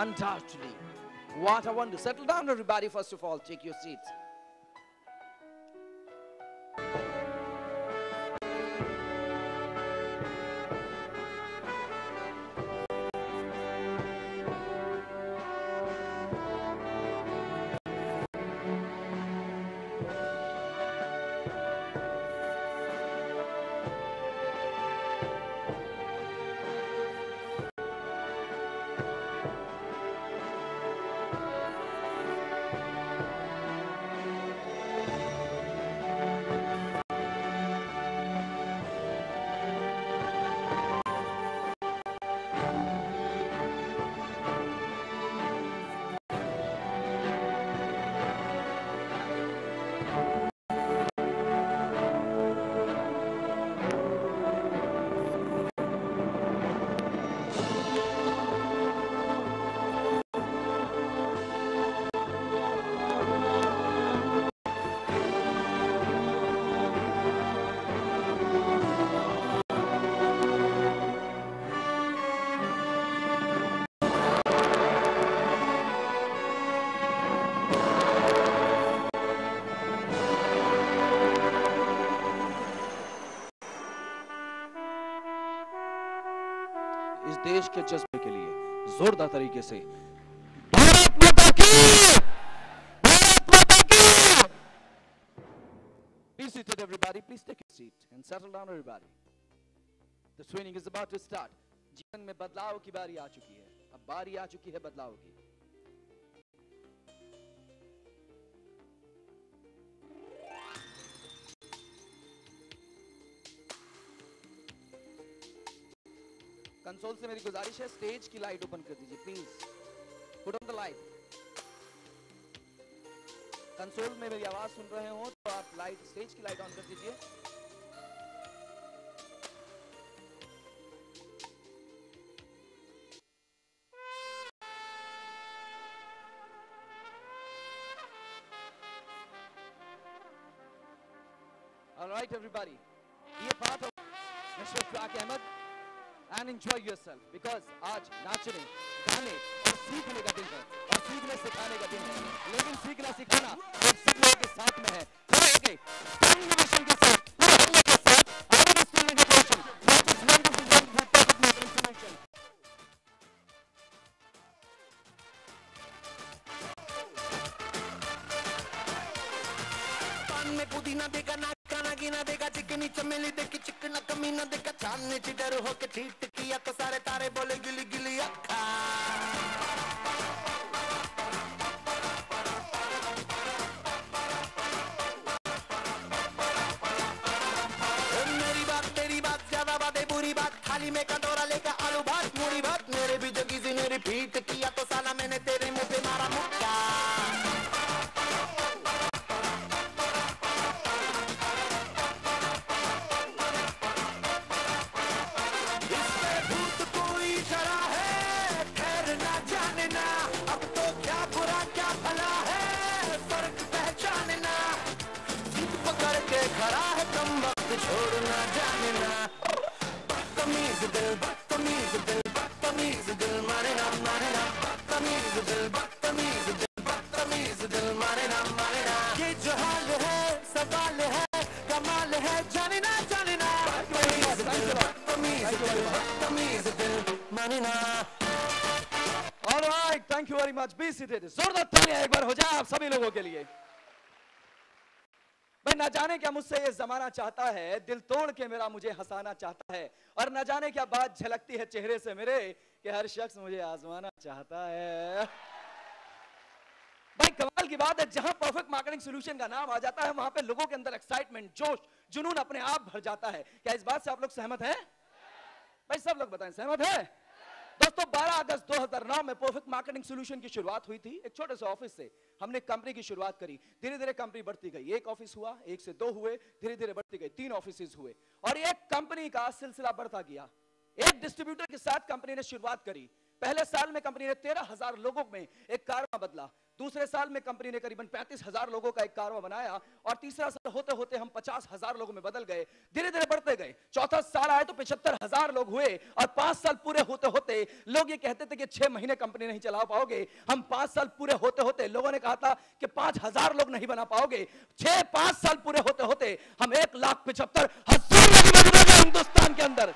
Undoubtedly. What a wonder. Settle down, everybody, first of all. Take your seats. इस देश के जज्बे के लिए जोरदार तरीके से भारत माता की, भारत माता की। Please sit, everybody. Please take a seat and settle down, everybody. The training is about to start. जीवन में बदलाव की बारी आ चुकी है. अब बारी आ चुकी है बदलाव की. कंसोल से मेरी गुजारिश है, स्टेज की लाइट ओपन कर दीजिए please. Put on the light. Console में मेरी आवाज सुन रहे हो तो आप लाइट, स्टेज की लाइट ऑन कर दीजिए. All right, everybody, be a part of Mr. Faq Ahmed and enjoy yourself, because आज नाचने, गाने और सीखने का दिन है और सीखने सिखाने का दिन है. लेकिन सीखना सिखाना और सब लोगों के साथ में है. खड़े होके स्टैंडिंग ओवेशन के साथ, पूरे हल्ले के साथ, आवाज standing ovation. What is wonderful, wonderful, perfect movement solution. पान में पुदीना देगा, नाचना गिना देगा, चिकनी चमेली देखी चिकना कमीना देखा, चांदनी चिटर होके चीट किया तो सारे तारे बोले गिली गिली अक्खा. मेरी बात तेरी बात ज्यादा बातें बुरी बात, थाली में कटोरा लेकर आलू भात मूरी भात, मेरे भी जो किसी ने रिपीट किया तो साला मैंने तेरे मुंह पे मारा मुक्का. खड़ा है कम वक्त छोड़ना जाने ना. बदतमीज दिल, बदतमीज दिल, बदतमीज दिल मारे ना, मारे ना. बदतमीज दिल, बदतमीज दिल, बदतमीज दिल मारे ना, मारे ना. ये जो हाल है सवाल है कमाल है, जाने ना, जाने ना. बदतमीज दिल, बदतमीज दिल, बदतमीज दिल मारे ना. All right, thank you very much. Be seated. जोरदार तालियां एक बार हो जाए आप सभी लोगों के लिए. भाई न जाने क्या मुझसे ये जमाना चाहता है, दिल तोड़ के मेरा मुझे हंसाना चाहता है, और न जाने क्या बात झलकती है चेहरे से मेरे कि हर शख्स मुझे आजमाना चाहता है. भाई कमाल की बात है, जहां परफेक्ट मार्केटिंग सॉल्यूशन का नाम आ जाता है वहां पे लोगों के अंदर एक्साइटमेंट, जोश, जुनून अपने आप भर जाता है. क्या इस बात से आप लोग सहमत हैं? भाई सब लोग बताएं सहमत है? दोस्तों 12 अगस्त 2009 में परफेक्ट मार्केटिंग सॉल्यूशन की शुरुआत हुई थी. एक छोटे से ऑफिस से हमने कंपनी की शुरुआत करी. धीरे धीरे कंपनी बढ़ती गई. एक ऑफिस हुआ, एक से 2 हुए, धीरे धीरे बढ़ती गई, 3 ऑफिसेज हुए और एक कंपनी का सिलसिला बढ़ता गया. एक डिस्ट्रीब्यूटर के साथ कंपनी ने शुरुआत करी, पहले साल में कंपनी ने 13,000 लोगों में एक कारवा बदला, दूसरे साल में कंपनी ने करीबन 35,000 लोगों का एक कारवा बनाया, और तीसरा साल होते होते हम 50,000 लोगों में बदल गए, धीरे धीरे बढ़ते गए। चौथा साल आए तो 75,000 लोग हुए, और 5 साल पूरे होते होते लोग ये कहते थे कि 6 महीने कंपनी नहीं चला पाओगे। हम 5 साल पूरे होते होते लोगों ने कहा था कि 5,000 लोग नहीं बना पाओगे। 5 साल पूरे होते होते हम 1,75,000 लोग बना गए हिंदुस्तान के अंदर।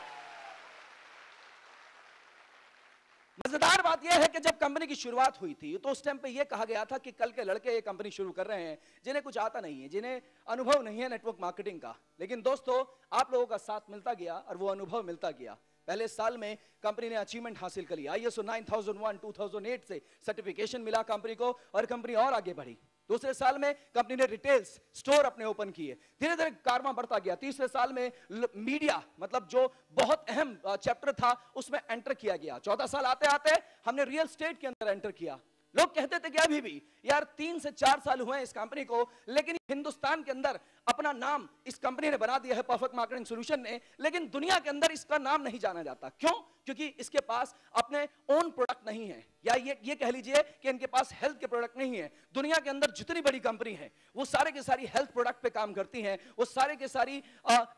मजेदार बात यह है कि जब कंपनी की शुरुआत हुई थी तो उस टाइम पे यह कहा गया था कि कल के लड़के ये कंपनी शुरू कर रहे हैं जिन्हें कुछ आता नहीं है, जिन्हें अनुभव नहीं है नेटवर्क मार्केटिंग का। लेकिन दोस्तों, आप लोगों का साथ मिलता गया और वो अनुभव मिलता गया। पहले साल में कंपनी ने अचीवमेंट हासिल कर लिया, ISO 9001 2008 से सर्टिफिकेशन मिला कंपनी को, और कंपनी और आगे बढ़ी। दूसरे साल में कंपनी ने रिटेल्स स्टोर अपने ओपन किए, धीरे धीरे कारवा बढ़ता गया। तीसरे साल में मीडिया, मतलब जो बहुत अहम चैप्टर था, उसमें एंटर किया गया। चौथा साल आते आते हमने रियल एस्टेट के अंदर एंटर किया। लोग कहते थे कि अभी भी यार 3 से 4 साल हुए हैं इस कंपनी को, लेकिन हिंदुस्तान के अंदर अपना नाम इस कंपनी ने बना दिया है, परफेक्ट मार्केटिंग सॉल्यूशन ने, लेकिन दुनिया के अंदर इसका नाम नहीं जाना जाता। क्यों? क्योंकि इसके पास अपने ओन प्रोडक्ट नहीं है, या ये कह लीजिए कि इनके पास हेल्थ के प्रोडक्ट नहीं है। दुनिया के अंदर जितनी बड़ी कंपनी है वो सारे के सारी हेल्थ प्रोडक्ट पे काम करती हैं, वो सारे के सारी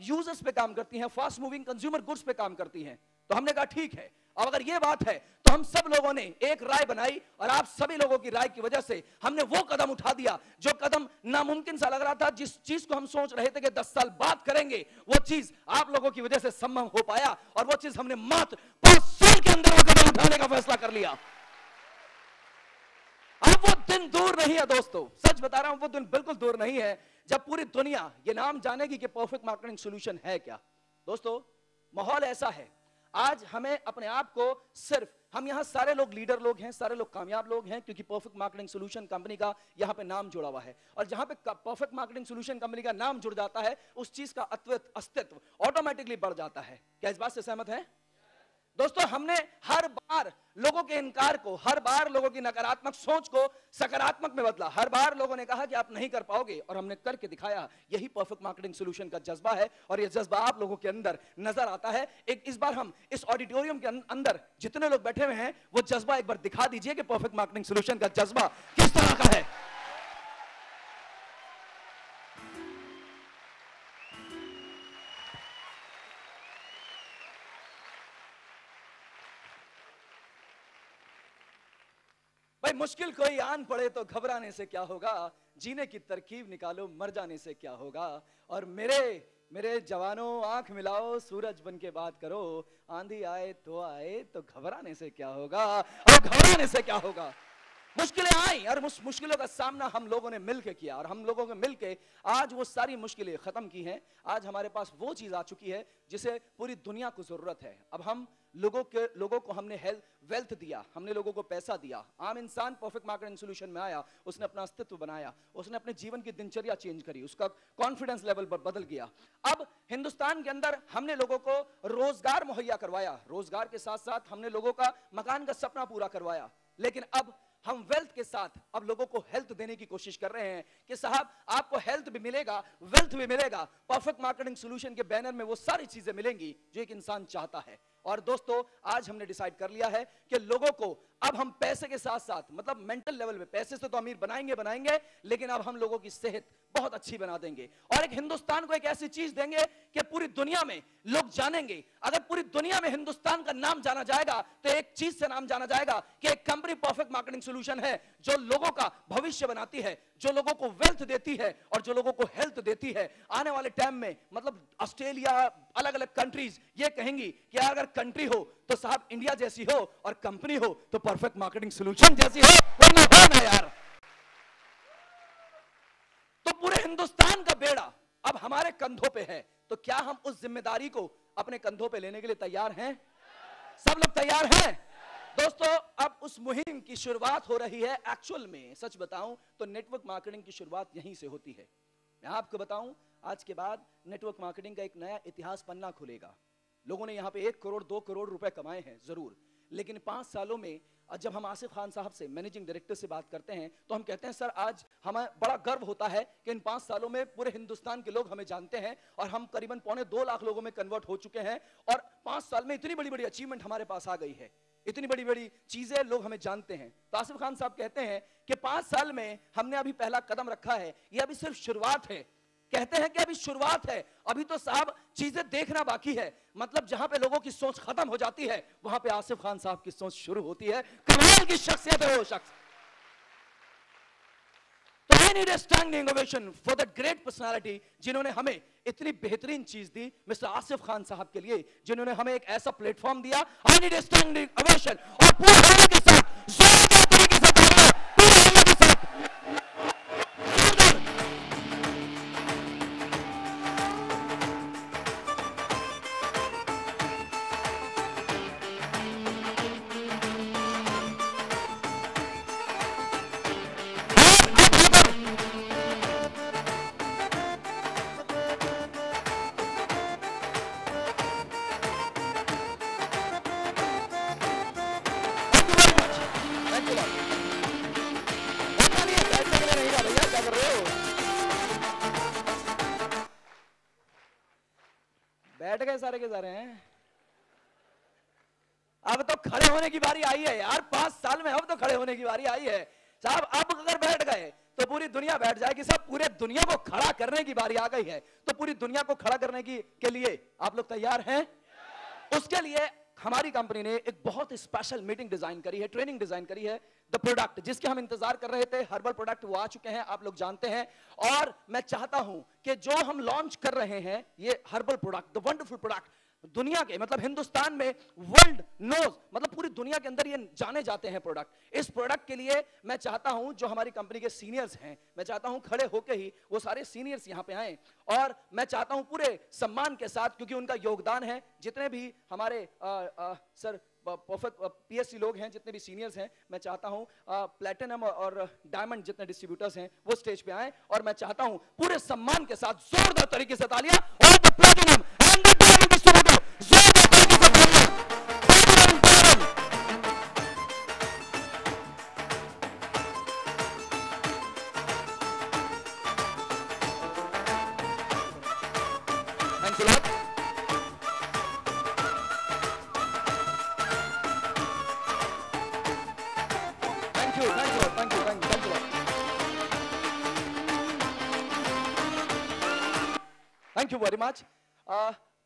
यूजर्स पे काम करती हैं, फास्ट मूविंग कंज्यूमर गुड्स पे काम करती हैं। तो हमने कहा ठीक है, अब अगर ये बात है तो हम सब लोगों ने एक राय बनाई, और आप सभी लोगों की राय की वजह से हमने वो कदम उठा दिया जो कदम नामुमकिन सा लग रहा था। जिस चीज को हम सोच रहे थे कि 10 साल बाद करेंगे, वो चीज आप लोगों की वजह से संभव हो पाया, और वो चीज हमने मात्र 5 साल के अंदर वो कदम उठाने का फैसला कर लिया। अब वो दिन दूर नहीं है दोस्तों, सच बता रहा हूं, वो दिन बिल्कुल दूर नहीं है जब पूरी दुनिया ये नाम जानेगी कि परफेक्ट मार्केटिंग सॉल्यूशन है क्या। दोस्तों, माहौल ऐसा है, आज हमें अपने आप को सिर्फ, हम यहां सारे लोग लीडर लोग हैं, सारे लोग कामयाब लोग हैं, क्योंकि परफेक्ट मार्केटिंग सॉल्यूशन कंपनी का यहां पे नाम जुड़ा हुआ है। और जहां पे परफेक्ट मार्केटिंग सॉल्यूशन कंपनी का नाम जुड़ जाता है, उस चीज का अस्तित्व ऑटोमेटिकली बढ़ जाता है। क्या इस बात से सहमत है दोस्तों? हमने हर बार लोगों के इनकार को, हर बार लोगों की नकारात्मक सोच को सकारात्मक में बदला। हर बार लोगों ने कहा कि आप नहीं कर पाओगे, और हमने करके दिखाया। यही परफेक्ट मार्केटिंग सॉल्यूशन का जज्बा है, और यह जज्बा आप लोगों के अंदर नजर आता है। इस बार हम इस ऑडिटोरियम के अंदर जितने लोग बैठे हुए हैं, वो जज्बा एक बार दिखा दीजिए कि परफेक्ट मार्केटिंग सॉल्यूशन का जज्बा किस तरह का है। भाई, मुश्किल कोई आन पड़े तो घबराने से क्या होगा, जीने की तरकीब निकालो, मर जाने से क्या होगा। और मेरे जवानों, आंख मिलाओ, सूरज बन के बात करो, आंधी आए तो घबराने से क्या होगा, और घबराने से क्या होगा। मुश्किलें आई, और मुश्किलों का सामना हम लोगों ने मिलकर किया, और हम लोगों ने मिलकर आज वो सारी मुश्किलें खत्म की हैं। आज हमारे पास वो चीज आ चुकी है जिसे पूरी दुनिया को जरूरत है। अब हम लोगों को हमने वेल्थ दिया, हमने लोगों को पैसा दिया। आम इंसान परफेक्ट मार्केटिंग सॉल्यूशन में आया, उसने अपना अस्तित्व बनाया, उसने अपने जीवन की दिनचर्या चेंज करी, उसका कॉन्फिडेंस लेवल बदल गया। अब हिंदुस्तान के अंदर हमने लोगों को रोजगार मुहैया करवाया, रोजगार के साथ साथ हमने लोगों का मकान का सपना पूरा करवाया। लेकिन अब हम वेल्थ के साथ अब लोगों को हेल्थ देने की कोशिश कर रहे हैं कि साहब, आपको हेल्थ भी मिलेगा, वेल्थ भी मिलेगा। परफेक्ट मार्केटिंग सॉल्यूशन के बैनर में वो सारी चीजें मिलेंगी जो एक इंसान चाहता है। और दोस्तों, आज हमने डिसाइड कर लिया है कि लोगों को अब हम पैसे के साथ साथ, मतलब मेंटल लेवल पे, पैसे से तो अमीर बनाएंगे, लेकिन अब हम लोगों की सेहत बहुत अच्छी बना देंगे, और एक हिंदुस्तान को एक ऐसी चीज देंगे कि पूरी दुनिया में लोग जानेंगे। अगर पूरी दुनिया में हिंदुस्तान का नाम जाना जाएगा तो एक चीज से नाम जाना जाएगा कि एक कंपनी परफेक्ट मार्केटिंग सॉल्यूशन है, जो लोगों का भविष्य बनाती है, जो लोगों को वेल्थ देती है, और जो लोगों को हेल्थ देती है। आने वाले टाइम में, मतलब ऑस्ट्रेलिया, अलग अलग कंट्रीज ये कहेंगी कि अगर कंट्री हो तो साहब इंडिया जैसी हो, और कंपनी हो तो परफेक्ट मार्केटिंग सॉल्यूशन जैसी हो, वरना हो ना यार। तो पूरे हिंदुस्तान का बेड़ा अब हमारे कंधों पे है, तो क्या हम उस जिम्मेदारी को अपने कंधों पे लेने के लिए तैयार हैं? सब लोग तैयार हैं? दोस्तों, अब उस मुहिम की शुरुआत हो रही है। एक्चुअल में सच बताऊं तो नेटवर्क मार्केटिंग की शुरुआत यहीं से होती है। मैं आपको बताऊं, आज के बाद नेटवर्क मार्केटिंग का एक नया इतिहास पन्ना खुलेगा। लोगों ने यहाँ पे 1 करोड़ 2 करोड़ रुपए कमाए हैं जरूर, लेकिन 5 सालों में जब हम आसिफ खान साहब से, मैनेजिंग डायरेक्टर से बात करते हैं, तो हम कहते हैं सर, आज हमें बड़ा गर्व होता है कि इन 5 सालों में पूरे हिंदुस्तान के लोग हमें जानते हैं, और हम करीबन 2.25 लाख लोगों में कन्वर्ट हो चुके हैं, और 5 साल में इतनी बड़ी बड़ी अचीवमेंट हमारे पास आ गई है। इतनी बड़ी बड़ी चीजें लोग हमें जानते हैं। तो आसिफ खान साहब कहते हैं कि 5 साल में हमने अभी पहला कदम रखा है, ये अभी सिर्फ शुरुआत है। कहते हैं कि अभी शुरुआत है, अभी तो साहब चीजें देखना बाकी है। मतलब जहां पे लोगों की सोच खत्म हो जाती है, वहां पे आसिफ खान साहब की सोच शुरू होती है। कमाल की शख्सियत है वो शख्स। तो I need a standing ovation for that great personality जिन्होंने हमें इतनी बेहतरीन चीज दी, मिस्टर आसिफ खान साहब के लिए, जिन्होंने हमें एक ऐसा प्लेटफॉर्म दिया। I need a standing ovation और पूरे हिम्मत के साथ, जोरदार तरीके से तालियां, पूरे हिम्मत के साथ। बैठ गए सारे के सारे हैं। अब तो खड़े होने की बारी आई है यार, 5 साल में अब तो खड़े होने की बारी आई है साहब। अब अगर बैठ गए तो पूरी दुनिया बैठ जाएगी साहब। पूरे दुनिया को खड़ा करने की बारी आ गई है, तो पूरी दुनिया को खड़ा करने के लिए आप लोग तैयार हैं? उसके लिए हमारी कंपनी ने एक बहुत स्पेशल मीटिंग डिजाइन करी है, ट्रेनिंग डिजाइन करी है। द प्रोडक्ट जिसके हम इंतजार कर रहे थे, हर्बल प्रोडक्ट, वो आ चुके हैं, आप लोग जानते हैं। और मैं चाहता हूं कि जो हम लॉन्च कर रहे हैं ये herbal product, the wonderful product, दुनिया के मतलब हिंदुस्तान में वर्ल्ड नोज, मतलब पूरी दुनिया के अंदर ये जाने जाते हैं प्रोडक्ट। इस प्रोडक्ट के लिए मैं चाहता हूं जो हमारी कंपनी के सीनियर्स हैं, मैं चाहता हूं खड़े होके ही वो सारे सीनियर्स यहां पे आए। और मैं चाहता हूं पूरे सम्मान के साथ, क्योंकि उनका योगदान है, जितने भी हमारे सर पीएससी लोग हैं, जितने भी सीनियर्स हैं, मैं चाहता हूं प्लैटिनम और डायमंड जितने डिस्ट्रीब्यूटर्स हैं वो स्टेज पे आए। और मैं चाहता हूं पूरे सम्मान के साथ जोरदार तरीके से तालियां, और the platinum and the diamond distributor जोरदार तरीके से तालियां। Thanks a lot. Thank you very much.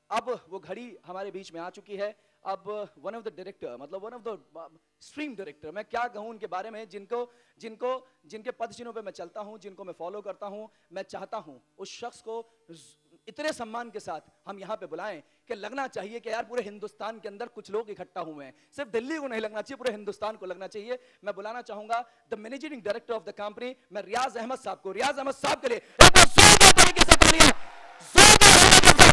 अब वो घड़ी हमारे बीच में आ चुकी है। अब वन ऑफ द डायरेक्टर, मतलब one of the stream director, मैं क्या कहूं उनके बारे में, जिनके पद चिन्हों पे मैं चलता हूं, जिनको मैं फॉलो करता हूं, मैं चाहता हूं उस शख्स को इतने सम्मान के साथ हम यहां पे बुलाएं कि लगना चाहिए कि यार पूरे हिंदुस्तान के अंदर कुछ लोग इकट्ठा हुए हैं। सिर्फ दिल्ली को नहीं लगना चाहिए, पूरे हिंदुस्तान को लगना चाहिए। मैं बुलाना चाहूंगा the managing director of the company, मैं रियाज अहमद साहब को। रियाज अहमद साहब के लिए एक बार जोरदार तरीके से तालियां, जोरदार तरीके से।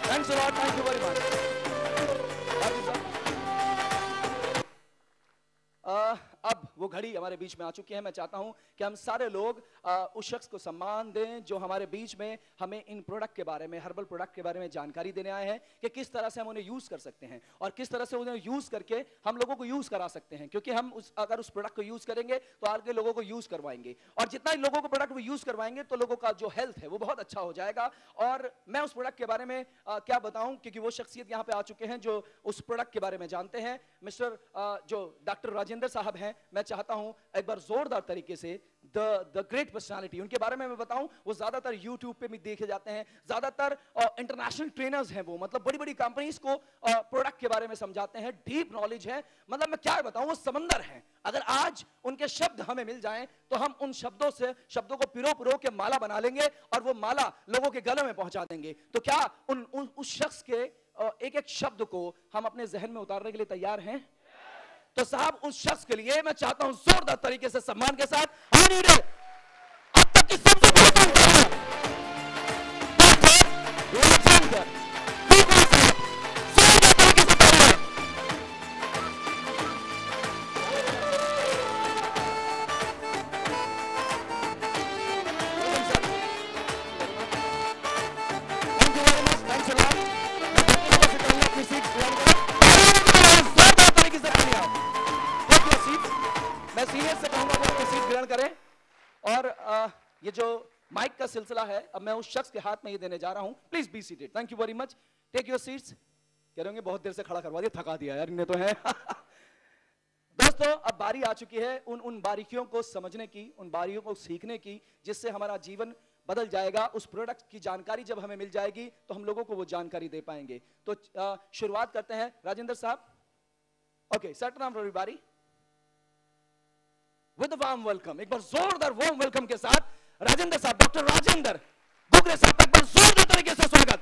Thanks a lot. Thank you very much. अब वो घड़ी हमारे बीच में आ चुकी है। मैं चाहता हूं कि हम सारे लोग उस शख्स को सम्मान दें जो हमारे बीच में हमें इन प्रोडक्ट के बारे में, हर्बल प्रोडक्ट के बारे में जानकारी देने आए हैं कि किस तरह से हम उन्हें यूज कर सकते हैं और किस तरह से उन्हें यूज करके हम लोगों को यूज करा सकते हैं। क्योंकि हम अगर उस प्रोडक्ट को यूज करेंगे तो आगे लोगों को यूज करवाएंगे, और जितना ही लोगों को प्रोडक्ट को यूज करवाएंगे तो लोगों का जो हेल्थ है वो बहुत अच्छा हो जाएगा। और मैं उस प्रोडक्ट के बारे में क्या बताऊं, क्योंकि वो शख्सियत यहाँ पे आ चुके हैं जो उस प्रोडक्ट के बारे में जानते हैं। मिस्टर जो डॉक्टर राजेंद्र साहब हैं, मैं चाहता हूं एक बार जोरदार तरीके से द ग्रेट पर्सनालिटी, उनके बारे में मैं बताऊं। वो ज्यादातर यूट्यूब पे भी देखे जाते हैं, ज्यादातर इंटरनेशनल ट्रेनर्स हैं वो, मतलब बड़ी बड़ी कंपनीज को प्रोडक्ट के बारे में समझाते हैं, डीप नॉलेज है। मतलब मैं क्या बताऊं, वो समंदर हैं। अगर आज उनके शब्द हमें मिल जाएं तो हम उन शब्दों को पिरो के माला बना लेंगे और वो माला लोगों के गले में पहुंचा देंगे। तो क्या उस शख्स के एक एक शब्द को हम अपने जहन में उतारने के लिए तैयार हैं? तो साहब उस शख्स के लिए मैं चाहता हूं जोरदार तरीके से सम्मान के साथ अब तक की सबसे और ये जो माइक का सिलसिला है, अब मैं उस शख्स के हाथ में ये देने जा रहा हूं. Please be seated. Thank you very much. Take your seats. कह रहे होंगे बहुत देर से खड़ा करवा दिया, थका दिया यार इन्हें तो है. दोस्तों, अब बारी आ चुकी है उन बारीकियों को समझने की, उन बारीकियों को सीखने की, जिससे हमारा जीवन बदल जाएगा. उस प्रोडक्ट की जानकारी जब हमें मिल जाएगी तो हम लोगों को वो जानकारी दे पाएंगे. तो शुरुआत करते हैं राजेंद्र साहब. ओके, सेट नाम everybody with a warm welcome. एक बार जोरदार वार्म वेलकम के साथ राजेंद्र साहब, डॉक्टर राजेंद्र गुगरे साहब का एक बार जोरदार तरीके से स्वागत.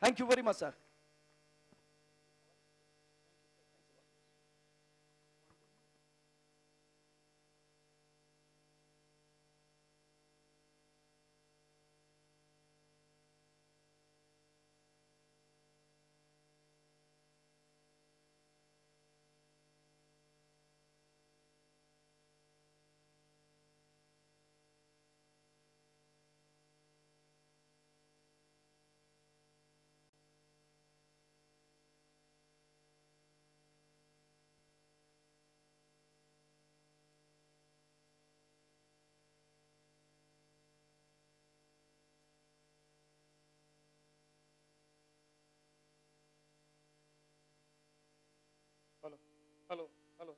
Thank you very much sir. Hello hello hello.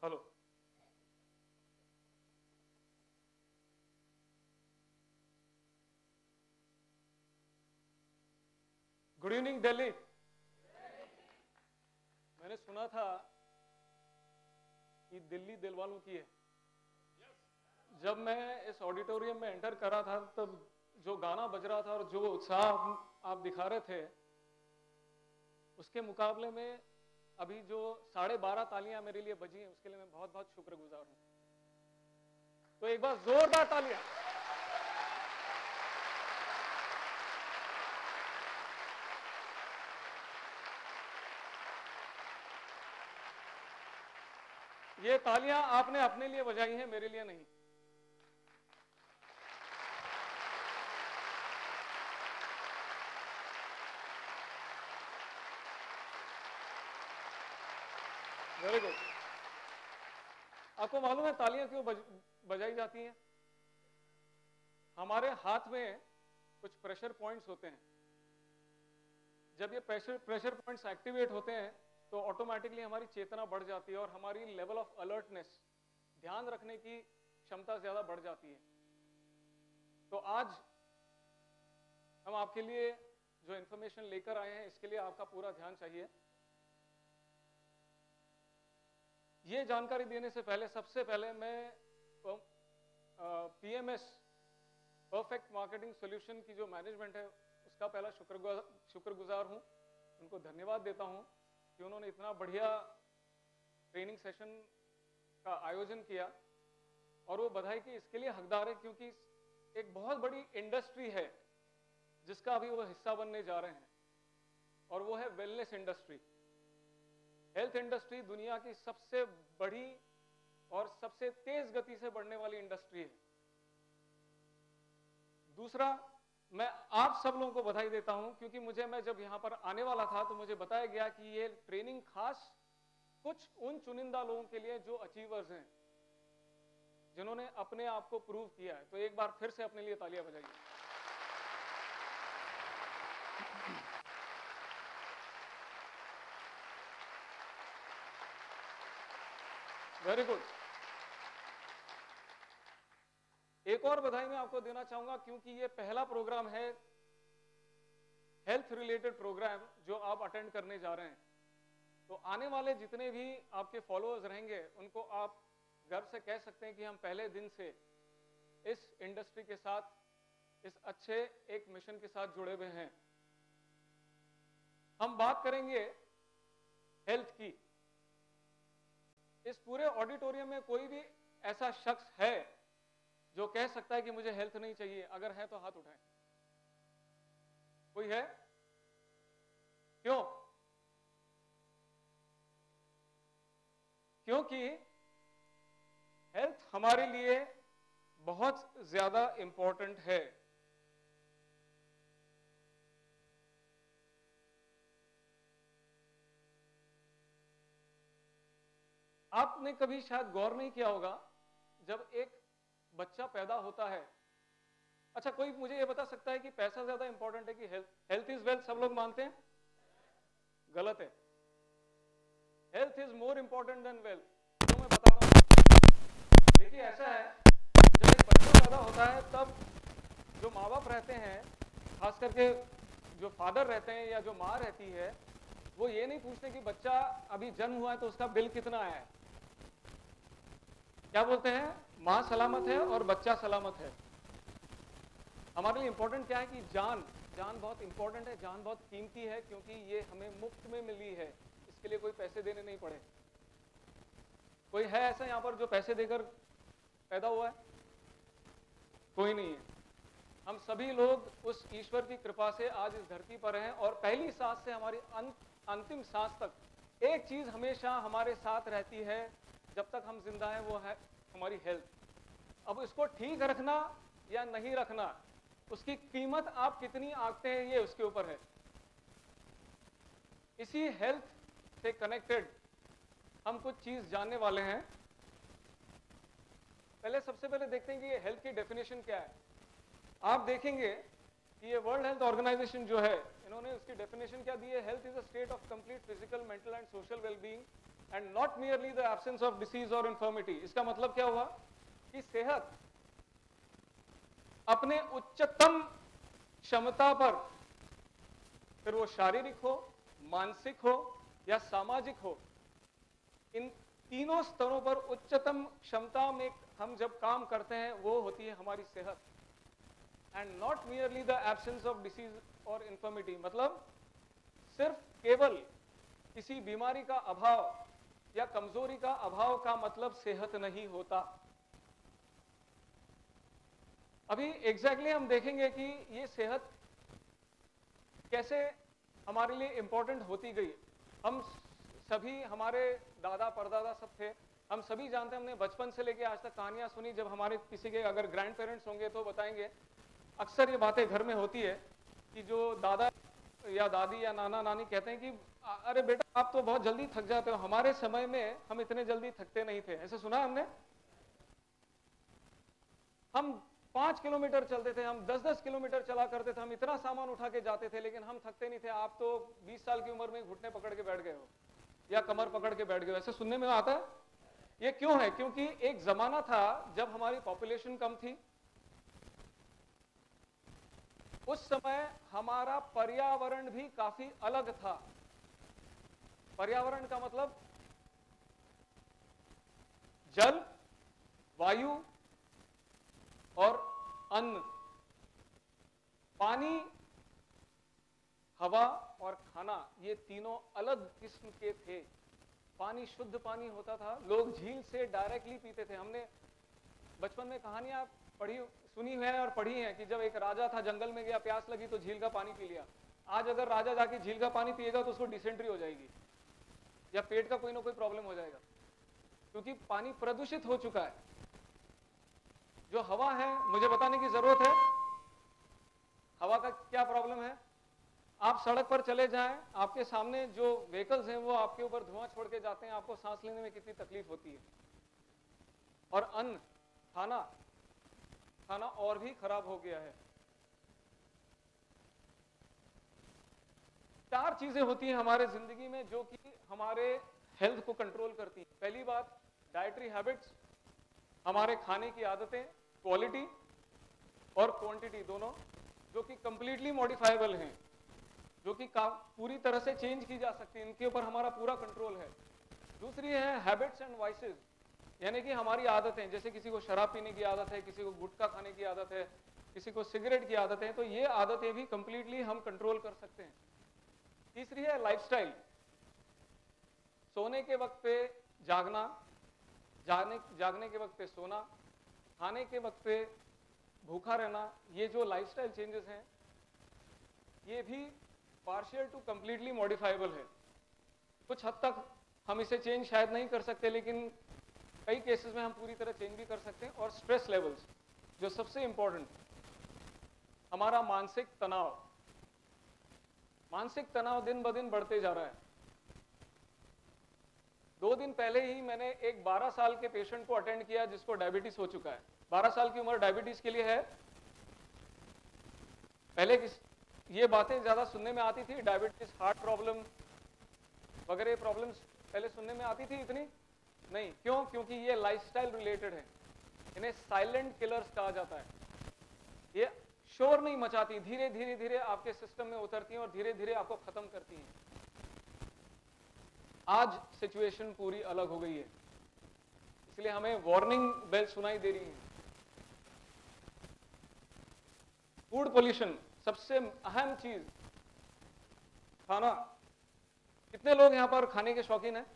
Hello. Good evening Delhi. मैंने सुना था कि दिल्ली दिल वालों की है. जब मैं इस ऑडिटोरियम में एंटर करा था तब जो गाना बज रहा था और जो उत्साह आप दिखा रहे थे, उसके मुकाबले में अभी जो 12:30 तालियां मेरे लिए बजी हैं, उसके लिए मैं बहुत बहुत शुक्रगुजार हूं. तो एक बार जोरदार तालियां. ये तालियां आपने अपने लिए बजाई हैं, मेरे लिए नहीं. Very good. आपको मालूम है तालियां क्यों बजाई जाती हैं? हमारे हाथ में कुछ प्रेशर पॉइंट्स होते हैं. जब ये प्रेशर पॉइंट्स एक्टिवेट होते हैं तो ऑटोमेटिकली हमारी चेतना बढ़ जाती है और हमारी लेवल ऑफ अलर्टनेस, ध्यान रखने की क्षमता ज्यादा बढ़ जाती है. तो आज हम आपके लिए जो इंफॉर्मेशन लेकर आए हैं, इसके लिए आपका पूरा ध्यान चाहिए. ये जानकारी देने से पहले सबसे पहले मैं पीएमएस परफेक्ट मार्केटिंग सॉल्यूशन की जो मैनेजमेंट है उसका पहला शुक्रगुजार हूं. उनको धन्यवाद देता हूं कि उन्होंने इतना बढ़िया ट्रेनिंग सेशन का आयोजन किया और वो बधाई की इसके लिए हकदार है, क्योंकि एक बहुत बड़ी इंडस्ट्री है जिसका अभी वो हिस्सा बनने जा रहे हैं और वो है वेलनेस इंडस्ट्री. हेल्थ इंडस्ट्री दुनिया की सबसे बड़ी और सबसे तेज गति से बढ़ने वाली इंडस्ट्री है. दूसरा, मैं आप सब लोगों को बधाई देता हूं क्योंकि मैं जब यहां पर आने वाला था तो मुझे बताया गया कि ये ट्रेनिंग खास कुछ उन चुनिंदा लोगों के लिए जो अचीवर्स हैं, जिन्होंने अपने आप को प्रूव किया है. तो एक बार फिर से अपने लिए तालियां बजाइए. Very good. एक और बधाई मैं आपको देना चाहूंगा क्योंकि ये पहला प्रोग्राम है, हेल्थ रिलेटेड प्रोग्राम, जो आप अटेंड करने जा रहे हैं. तो आने वाले जितने भी आपके फॉलोअर्स रहेंगे उनको आप गर्व से कह सकते हैं कि हम पहले दिन से इस इंडस्ट्री के साथ, इस अच्छे एक मिशन के साथ जुड़े हुए हैं. हम बात करेंगे हेल्थ की. इस पूरे ऑडिटोरियम में कोई भी ऐसा शख्स है जो कह सकता है कि मुझे हेल्थ नहीं चाहिए? अगर है तो हाथ उठाएं. कोई है? क्यों? क्योंकि हेल्थ हमारे लिए बहुत ज्यादा इंपॉर्टेंट है। आपने कभी शायद गौर नहीं किया होगा, जब एक बच्चा पैदा होता है, अच्छा कोई मुझे ये बता सकता है कि पैसा ज्यादा इंपॉर्टेंट है कि हेल्थ? हेल्थ इज वेल्थ सब लोग मानते हैं, गलत है। Health is more important than wealth. तो मैं बताता हूँ, देखिए ऐसा है, जब एक बच्चा पैदा होता है तब जो माँ बाप रहते हैं, खास करके जो फादर रहते हैं या जो माँ रहती है, वो ये नहीं पूछते कि बच्चा अभी जन्म हुआ है तो उसका बिल कितना आया है। क्या बोलते हैं? माँ सलामत है और बच्चा सलामत है। हमारे लिए इंपॉर्टेंट क्या है कि जान बहुत इंपॉर्टेंट है, जान बहुत कीमती है, क्योंकि ये हमें मुफ्त में मिली है, इसके लिए कोई पैसे देने नहीं पड़े। कोई है ऐसा यहाँ पर जो पैसे देकर पैदा हुआ है? कोई नहीं है। हम सभी लोग उस ईश्वर की कृपा से आज इस धरती पर हैं, और पहली सांस से हमारी अंतिम सांस तक एक चीज हमेशा हमारे साथ रहती है जब तक हम जिंदा हैं, वो है हमारी हेल्थ। अब इसको ठीक रखना या नहीं रखना, उसकी कीमत आप कितनी आंकते हैं, ये उसके ऊपर है। इसी हेल्थ से कनेक्टेड हम कुछ चीज जानने वाले हैं। सबसे पहले देखते हैं कि ये हेल्थ की डेफिनेशन क्या है। आप देखेंगे कि ये वर्ल्ड हेल्थ ऑर्गेनाइजेशन जो है, इन्होंने उसकी डेफिनेशन क्या दी है? Health is a state of complete physical, mental and social wellbeing and not merely the absence of disease और इन्फर्मिटी। इसका मतलब क्या हुआ कि सेहत अपने उच्चतम क्षमता पर, फिर वो शारीरिक हो, मानसिक हो या सामाजिक हो, इन तीनों स्तरों पर उच्चतम क्षमता में हम जब काम करते हैं वो होती है हमारी सेहत। And not merely the absence of disease और इन्फर्मिटी, मतलब सिर्फ केवल किसी बीमारी का अभाव या कमजोरी का अभाव का मतलब सेहत नहीं होता। अभी एग्जैक्टली हम देखेंगे कि ये सेहत कैसे हमारे लिए इंपॉर्टेंट होती गई। हम सभी, हमारे दादा परदादा सब थे, हम सभी जानते हैं, हमने बचपन से लेके आज तक कहानियां सुनी। जब हमारे किसी के अगर ग्रैंड पेरेंट्स होंगे तो बताएंगे, अक्सर ये बातें घर में होती है कि जो दादा या दादी या नाना नानी कहते हैं कि अरे बेटा आप तो बहुत जल्दी थक जाते हो, हमारे समय में हम इतने जल्दी थकते नहीं थे। ऐसे सुना हमने? हम 5 किलोमीटर चलते थे, हम 10-10 किलोमीटर चला करते थे, हम इतना सामान उठा के जाते थे, लेकिन हम थकते नहीं थे। आप तो 20 साल की उम्र में घुटने पकड़ के बैठ गए हो या कमर पकड़ के बैठ गए हो, ऐसे सुनने में आता है। ये क्यों है? क्योंकि एक जमाना था जब हमारी पॉपुलेशन कम थी, उस समय हमारा पर्यावरण भी काफी अलग था। पर्यावरण का मतलब जल, वायु और अन्न, पानी, हवा और खाना, ये तीनों अलग किस्म के थे। पानी शुद्ध पानी होता था, लोग झील से डायरेक्टली पीते थे। हमने बचपन में कहानियां सुनी है और पढ़ी है कि जब एक राजा था, जंगल में गया, प्यास लगी तो झील का पानी पी लिया। आज अगर राजा जाके झील का पानी पिएगा तो उसको डिसेंट्री हो जाएगी या पेट का कोई ना कोई प्रॉब्लम हो जाएगा, क्योंकि पानी प्रदूषित हो चुका है। जो हवा है, मुझे बताने की जरूरत है हवा का क्या प्रॉब्लम है। आप सड़क पर चले जाएं, आपके सामने जो व्हीकल्स हैं वो आपके ऊपर धुआं छोड़ के जाते हैं, आपको सांस लेने में कितनी तकलीफ होती है। और अन्न, खाना और भी खराब हो गया है। 4 चीजें होती हैं हमारे जिंदगी में जो कि हमारे हेल्थ को कंट्रोल करती हैं। पहली बात, डाइटरी हैबिट्स, हमारे खाने की आदतें, क्वालिटी और क्वांटिटी दोनों, जो कि कंप्लीटली मॉडिफाइबल हैं, जो कि पूरी तरह से चेंज की जा सकती है, इनके ऊपर हमारा पूरा कंट्रोल है। दूसरी है हैबिट्स एंड वाइसेस, यानी कि हमारी आदतें, जैसे किसी को शराब पीने की आदत है, किसी को गुटखा खाने की आदत है, किसी को सिगरेट की आदत है, तो ये आदतें भी कंप्लीटली हम कंट्रोल कर सकते हैं। तीसरी है लाइफस्टाइल, सोने के वक्त पे जागना, जागने के वक्त पे सोना, खाने के वक्त पे भूखा रहना, ये जो लाइफस्टाइल चेंजेस हैं ये भी पार्शियल टू कंप्लीटली मॉडिफाइबल है। कुछ हद तक हम इसे चेंज शायद नहीं कर सकते, लेकिन कई केसेस में हम पूरी तरह चेंज भी कर सकते हैं। और स्ट्रेस लेवल्स, जो सबसे इंपॉर्टेंट, हमारा मानसिक तनाव। मानसिक तनाव दिन ब दिन बढ़ते जा रहा है। 2 दिन पहले ही मैंने एक 12 साल के पेशेंट को अटेंड किया जिसको डायबिटीज हो चुका है। 12 साल की उम्र डायबिटीज के लिए है। पहले ये बातें ज्यादा सुनने में आती थी, डायबिटीज, हार्ट प्रॉब्लम वगैरह प्रॉब्लम्स पहले सुनने में आती थी, इतनी नहीं। क्यों? क्योंकि ये लाइफस्टाइल रिलेटेड है। इन्हें साइलेंट किलर्स कहा जाता है। ये शोर नहीं मचाती, धीरे धीरे धीरे आपके सिस्टम में उतरती हैं और धीरे धीरे आपको खत्म करती हैं। आज सिचुएशन पूरी अलग हो गई है, इसलिए हमें वार्निंग बेल सुनाई दे रही है। फूड पोल्यूशन सबसे अहम चीज, खाना। कितने लोग यहां पर खाने के शौकीन हैं?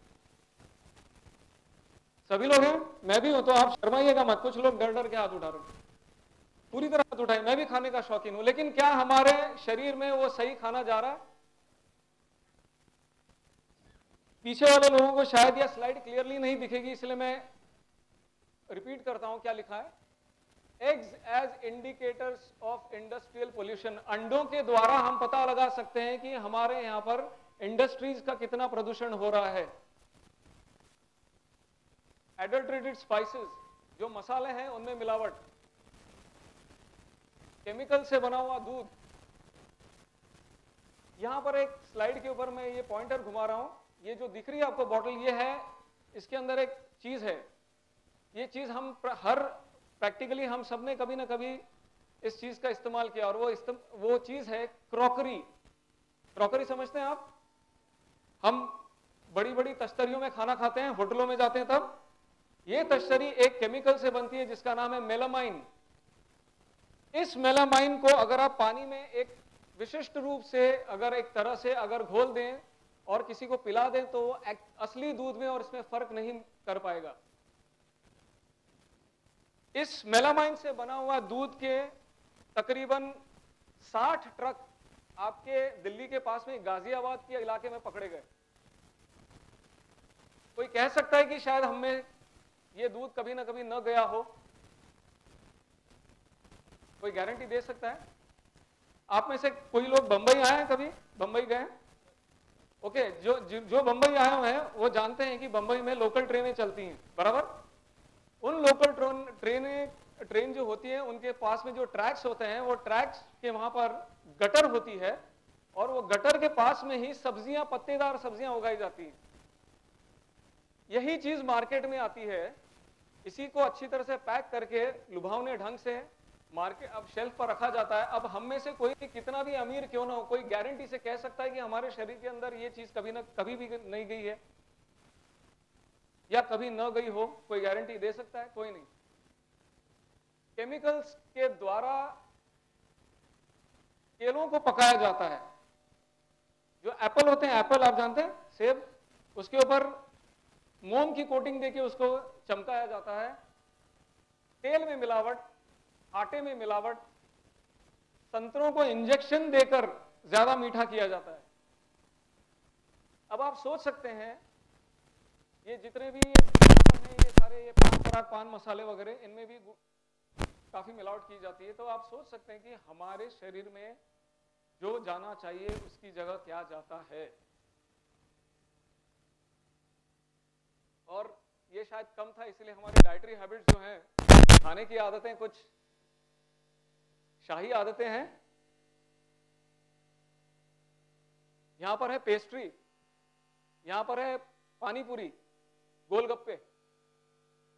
सभी लोग हैं? मैं भी हूं, तो आप शर्माइएगा मत। कुछ लोग डर डर के हाथ उठा रहे हैं, पूरी तरह हाथ उठाए। मैं भी खाने का शौकीन हूं, लेकिन क्या हमारे शरीर में वो सही खाना जा रहा है? पीछे वाले लोगों को शायद यह स्लाइड क्लियरली नहीं दिखेगी, इसलिए मैं रिपीट करता हूं क्या लिखा है। Eggs as indicators of industrial pollution. अंडों के द्वारा हम पता लगा सकते हैं कि हमारे यहां पर इंडस्ट्रीज का कितना प्रदूषण हो रहा है। एडल्ट्रेटेड स्पाइसेस, जो मसाले हैं उनमें मिलावट, केमिकल से बना हुआ दूध। यहां पर एक स्लाइड के ऊपर मैं ये पॉइंटर घुमा रहा हूं। ये जो दिख रही है आपको बॉटल, ये है, इसके अंदर एक चीज है। ये चीज हम प्रैक्टिकली हम सबने कभी ना कभी इस चीज का इस्तेमाल किया, और वो चीज है क्रॉकरी। क्रॉकरी समझते हैं आप? हम बड़ी बड़ी तश्तरियों में खाना खाते हैं, होटलों में जाते हैं, तब ये तश्तरी एक केमिकल से बनती है जिसका नाम है मेलामाइन। इस मेलामाइन को अगर आप पानी में एक विशिष्ट रूप से, अगर एक तरह से अगर घोल दें और किसी को पिला दें, तो वो असली दूध में और इसमें फर्क नहीं कर पाएगा। इस मेलामाइन से बना हुआ दूध के तकरीबन 60 ट्रक आपके दिल्ली के पास में गाजियाबाद के इलाके में पकड़े गए। कोई कह सकता है कि शायद हमें ये दूध कभी ना कभी न गया हो? कोई गारंटी दे सकता है? आप में से कोई लोग बंबई आए हैं? कभी बंबई गए? ओके, जो बंबई आए हुए हैं वो जानते हैं कि बंबई में लोकल ट्रेनें चलती हैं, बराबर। उन लोकल ट्रेन जो होती है, उनके पास में जो ट्रैक्स होते हैं, वो ट्रैक्स के वहां पर गटर होती है, और वो गटर के पास में ही सब्जियां, पत्तेदार सब्जियां उगाई जाती हैं। यही चीज मार्केट में आती है, इसी को अच्छी तरह से पैक करके लुभावने ढंग से मार्केट अब शेल्फ पर रखा जाता है। अब हम में से कोई कितना भी अमीर क्यों ना हो, कोई गारंटी से कह सकता है कि हमारे शरीर के अंदर ये चीज कभी भी नहीं गई है या कभी न गई हो? कोई गारंटी दे सकता है? कोई नहीं। केमिकल्स के द्वारा केलों को पकाया जाता है। जो एप्पल होते हैं, एप्पल आप जानते हैं, सेब, उसके ऊपर मोम की कोटिंग देके उसको चमकाया जाता है। तेल में मिलावट, आटे में मिलावट, संतरों को इंजेक्शन देकर ज्यादा मीठा किया जाता है। अब आप सोच सकते हैं, ये जितने भी ये सारे ये पान मसाले वगैरह, इनमें भी काफी मिलावट की जाती है। तो आप सोच सकते हैं कि हमारे शरीर में जो जाना चाहिए उसकी जगह क्या जाता है। और ये शायद कम था, इसलिए हमारी डाइटरी हैबिट्स जो हैं, खाने की आदतें कुछ शाही आदतें हैं। यहां पर है पेस्ट्री, यहां पर है पानी पूरी, गोलगप्पे,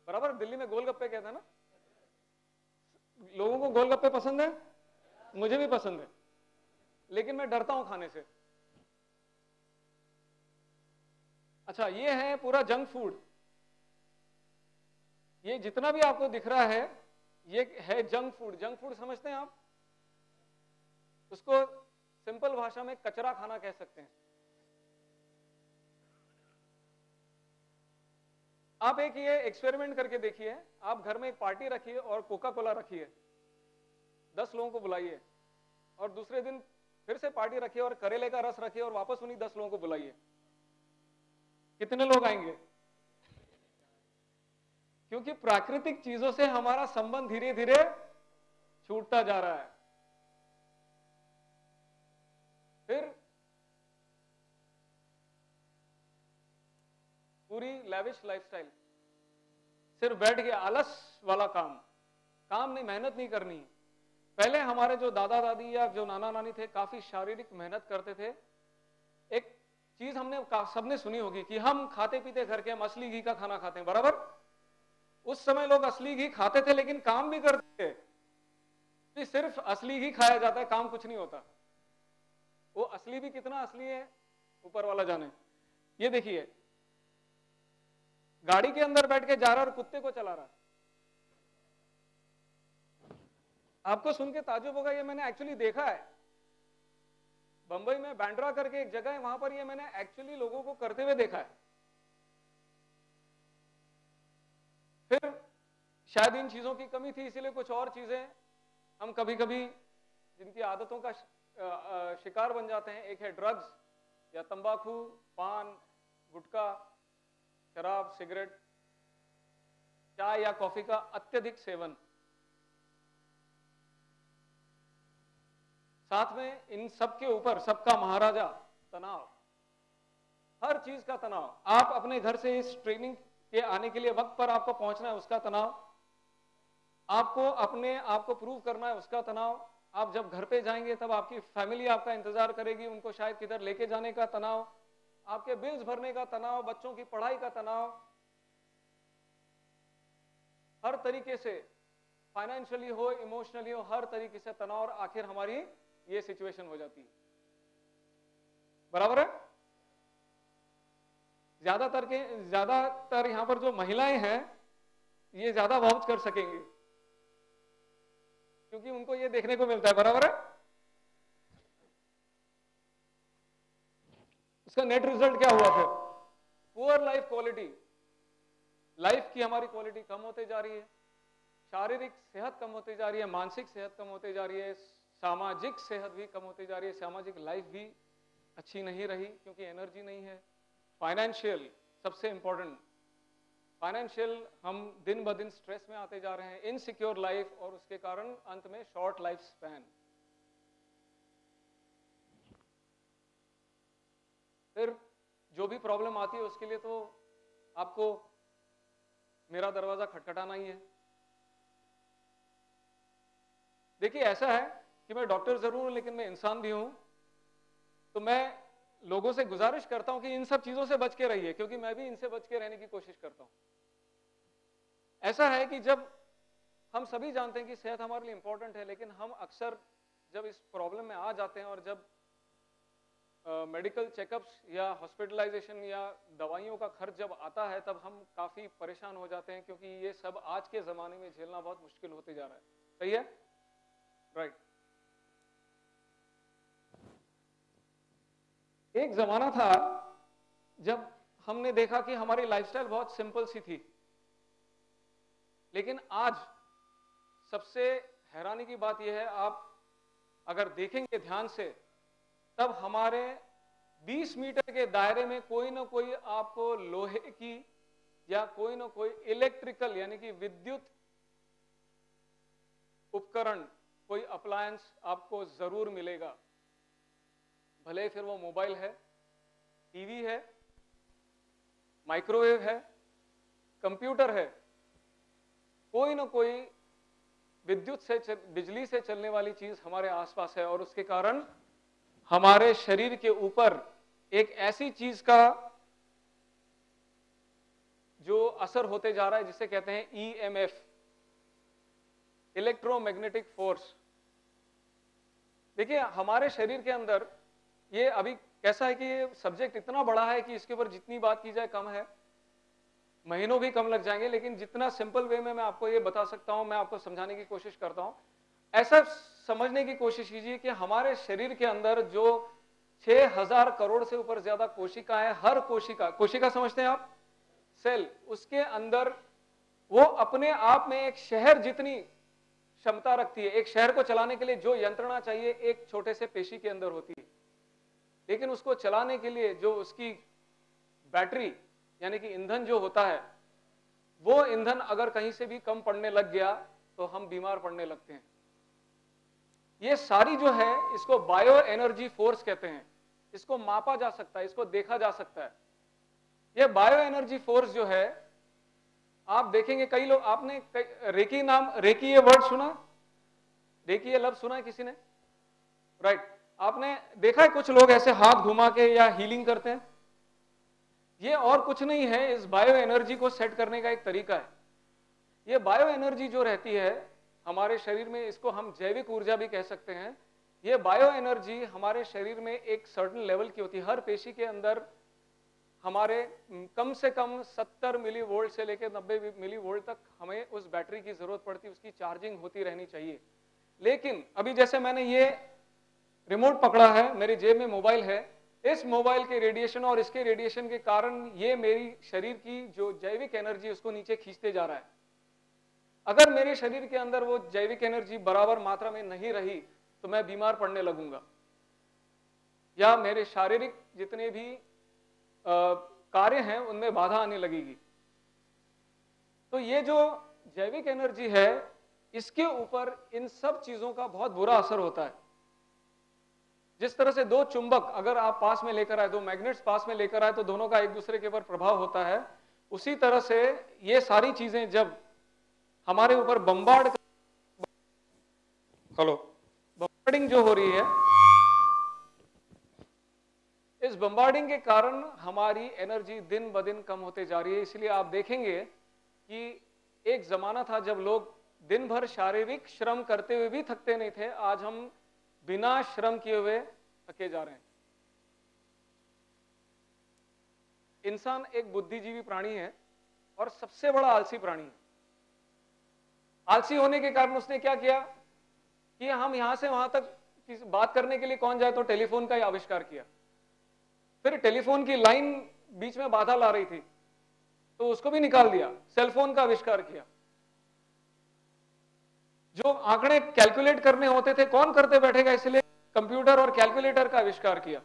बराबर। दिल्ली में गोलगप्पे कहते हैं ना। लोगों को गोलगप्पे पसंद है, मुझे भी पसंद है, लेकिन मैं डरता हूं खाने से। अच्छा, ये है पूरा जंक फूड। ये जितना भी आपको दिख रहा है, ये है जंक फूड। जंक फूड समझते हैं आप? उसको सिंपल भाषा में कचरा खाना कह सकते हैं। आप एक ये एक्सपेरिमेंट करके देखिए। आप घर में एक पार्टी रखिए और कोका कोला रखिए, 10 लोगों को बुलाइए, और दूसरे दिन फिर से पार्टी रखिए और करेले का रस रखिए और वापस उन्हीं 10 लोगों को बुलाइए। कितने लोग आएंगे? क्योंकि प्राकृतिक चीजों से हमारा संबंध धीरे धीरे छूटता जा रहा है। फिर पूरी लैविश लाइफस्टाइल, सिर्फ बैठ के आलस वाला काम, काम नहीं, मेहनत नहीं करनी। पहले हमारे जो दादा दादी या जो नाना नानी थे काफी शारीरिक मेहनत करते थे। एक चीज हमने सबने सुनी होगी कि हम खाते पीते घर के, हम असली घी का खाना खाते हैं, बराबर। उस समय लोग असली घी खाते थे लेकिन काम भी करते थे। कि सिर्फ असली घी खाया जाता है, काम कुछ नहीं होता। वो असली भी कितना असली है ऊपर वाला जाने। ये देखिए, गाड़ी के अंदर बैठ के जा रहा और कुत्ते को चला रहा। आपको सुन के ताज्जुब होगा, ये मैंने एक्चुअली देखा है। बंबई में बैंड्रा करके एक जगह है, वहां पर ये मैंने एक्चुअली लोगों को करते हुए देखा है। फिर शायद इन चीजों की कमी थी, इसीलिए कुछ और चीजें हम कभी कभी जिनकी आदतों का शिकार बन जाते हैं। एक है ड्रग्स या तंबाकू, पान, गुटखा, शराब, सिगरेट, चाय या कॉफी का अत्यधिक सेवन। साथ में इन सब के ऊपर सबका महाराजा तनाव, हर चीज का तनाव। आप अपने घर से इस ट्रेनिंग के आने के लिए वक्त पर आपको पहुंचना है, उसका तनाव। आपको अपने आप को प्रूव करना है, उसका तनाव। आप जब घर पे जाएंगे तब आपकी फैमिली आपका इंतजार करेगी, उनको शायद किधर लेके जाने का तनाव, आपके बिल्स भरने का तनाव, बच्चों की पढ़ाई का तनाव, हर तरीके से, फाइनेंशियली हो, इमोशनली हो, हर तरीके से तनाव। और आखिर हमारी ये सिचुएशन हो जाती है, बराबर है। ज्यादातर यहां पर जो महिलाएं हैं ये ज्यादा वाउच कर सकेंगे, क्योंकि उनको ये देखने को मिलता है, बराबर है। इसका नेट रिजल्ट क्या हुआ फिर? Poor life quality. लाइफ की हमारी क्वालिटी कम होते जा रही है, शारीरिक सेहत कम होती जा रही है, मानसिक सेहत कम होती जा रही है, सामाजिक सेहत भी कम होती जा रही है, सामाजिक लाइफ भी अच्छी नहीं रही क्योंकि एनर्जी नहीं है। फाइनेंशियल सबसे इंपॉर्टेंट, फाइनेंशियल हम दिन ब दिन स्ट्रेस में आते जा रहे हैं, इनसिक्योर लाइफ, और उसके कारण अंत में शॉर्ट लाइफ स्पैन। फिर जो भी प्रॉब्लम आती है उसके लिए तो आपको मेरा दरवाजा खटखटाना ही है। देखिए, ऐसा है कि मैं डॉक्टर जरूर हूं लेकिन मैं इंसान भी हूं, तो मैं लोगों से गुजारिश करता हूं कि इन सब चीजों से बच के रहिए, क्योंकि मैं भी इनसे बच के रहने की कोशिश करता हूं। ऐसा है कि जब हम सभी जानते हैं कि सेहत हमारे लिए इंपॉर्टेंट है, लेकिन हम अक्सर जब इस प्रॉब्लम में आ जाते हैं और जब मेडिकल चेकअप्स या हॉस्पिटलाइजेशन या दवाइयों का खर्च जब आता है, तब हम काफी परेशान हो जाते हैं, क्योंकि ये सब आज के जमाने में झेलना बहुत मुश्किल होते जा रहा है। सही है, राइट। एक जमाना था जब हमने देखा कि हमारी लाइफस्टाइल बहुत सिंपल सी थी, लेकिन आज सबसे हैरानी की बात यह है, आप अगर देखेंगे ध्यान से, तब हमारे 20 मीटर के दायरे में कोई ना कोई आपको लोहे की या कोई ना कोई इलेक्ट्रिकल यानी कि विद्युत उपकरण, कोई अप्लायंस आपको जरूर मिलेगा। भले फिर वो मोबाइल है, टीवी है, माइक्रोवेव है, कंप्यूटर है, कोई ना कोई विद्युत से, बिजली से चलने वाली चीज हमारे आसपास है। और उसके कारण हमारे शरीर के ऊपर एक ऐसी चीज का जो असर होते जा रहा है जिसे कहते हैं EMF, इलेक्ट्रोमैग्नेटिक फोर्स। देखिए, हमारे शरीर के अंदर ये अभी कैसा है कि ये सब्जेक्ट इतना बड़ा है कि इसके ऊपर जितनी बात की जाए कम है, महीनों भी कम लग जाएंगे, लेकिन जितना सिंपल वे में मैं आपको ये बता सकता हूं, मैं आपको समझाने की कोशिश करता हूं। ऐसा समझने की कोशिश कीजिए कि हमारे शरीर के अंदर जो 6000 करोड़ से ऊपर ज्यादा कोशिका है, हर कोशिका समझते हैं आप, सेल, उसके अंदर वो अपने आप में एक शहर जितनी क्षमता रखती है। एक शहर को चलाने के लिए जो यंत्रणा चाहिए एक छोटे से पेशी के अंदर होती है, लेकिन उसको चलाने के लिए जो उसकी बैटरी यानी कि ईंधन जो होता है, वो ईंधन अगर कहीं से भी कम पड़ने लग गया तो हम बीमार पड़ने लगते हैं। ये सारी जो है इसको बायो एनर्जी फोर्स कहते हैं। इसको मापा जा सकता है, इसको देखा जा सकता है। ये बायो एनर्जी फोर्स जो है, आप देखेंगे कई लोग, आपने रेकी ये वर्ड सुना, रेकी ये लफ्ज सुना है किसी ने? राइट। आपने देखा है कुछ लोग ऐसे हाथ घुमा के या हीलिंग करते हैं। ये और कुछ नहीं है, इस बायो एनर्जी को सेट करने का एक तरीका है। ये बायो एनर्जी जो रहती है हमारे शरीर में, इसको हम जैविक ऊर्जा भी कह सकते हैं। ये बायो एनर्जी हमारे शरीर में एक सर्टेन लेवल की होती है। हर पेशी के अंदर हमारे कम से कम 70 मिली वोल्ट से लेकर 90 मिली वोल्ट तक हमें उस बैटरी की जरूरत पड़ती है, उसकी चार्जिंग होती रहनी चाहिए। लेकिन अभी जैसे मैंने ये रिमोट पकड़ा है, मेरी जेब में मोबाइल है, इस मोबाइल के रेडिएशन और इसके रेडिएशन के कारण ये मेरी शरीर की जो जैविक एनर्जी उसको नीचे खींचते जा रहा है। अगर मेरे शरीर के अंदर वो जैविक एनर्जी बराबर मात्रा में नहीं रही तो मैं बीमार पड़ने लगूंगा, या मेरे शारीरिक जितने भी कार्य हैं उनमें बाधा आने लगेगी। तो ये जो जैविक एनर्जी है, इसके ऊपर इन सब चीजों का बहुत बुरा असर होता है। जिस तरह से दो चुंबक अगर आप पास में लेकर आए, दो मैग्नेट्स पास में लेकर आए, तो दोनों का एक दूसरे के ऊपर प्रभाव होता है। उसी तरह से ये सारी चीजें जब हमारे ऊपर बम्बार्डिंग जो हो रही है, इस बम्बार्डिंग के कारण हमारी एनर्जी दिन ब दिन कम होते जा रही है। इसलिए आप देखेंगे कि एक जमाना था जब लोग दिन भर शारीरिक श्रम करते हुए भी थकते नहीं थे। आज हम बिना श्रम किए हुए थके जा रहे हैं। इंसान एक बुद्धिजीवी प्राणी है और सबसे बड़ा आलसी प्राणी है। आलसी होने के कारण उसने क्या किया कि हम यहां से वहां तक बात करने के लिए कौन जाए, तो टेलीफोन का ही आविष्कार किया। फिर टेलीफोन की लाइन बीच में बाधा ला रही थी तो उसको भी निकाल दिया, सेलफोन का आविष्कार किया। जो आंकड़े कैलकुलेट करने होते थे कौन करते बैठेगा, इसलिए कंप्यूटर और कैलकुलेटर का आविष्कार किया।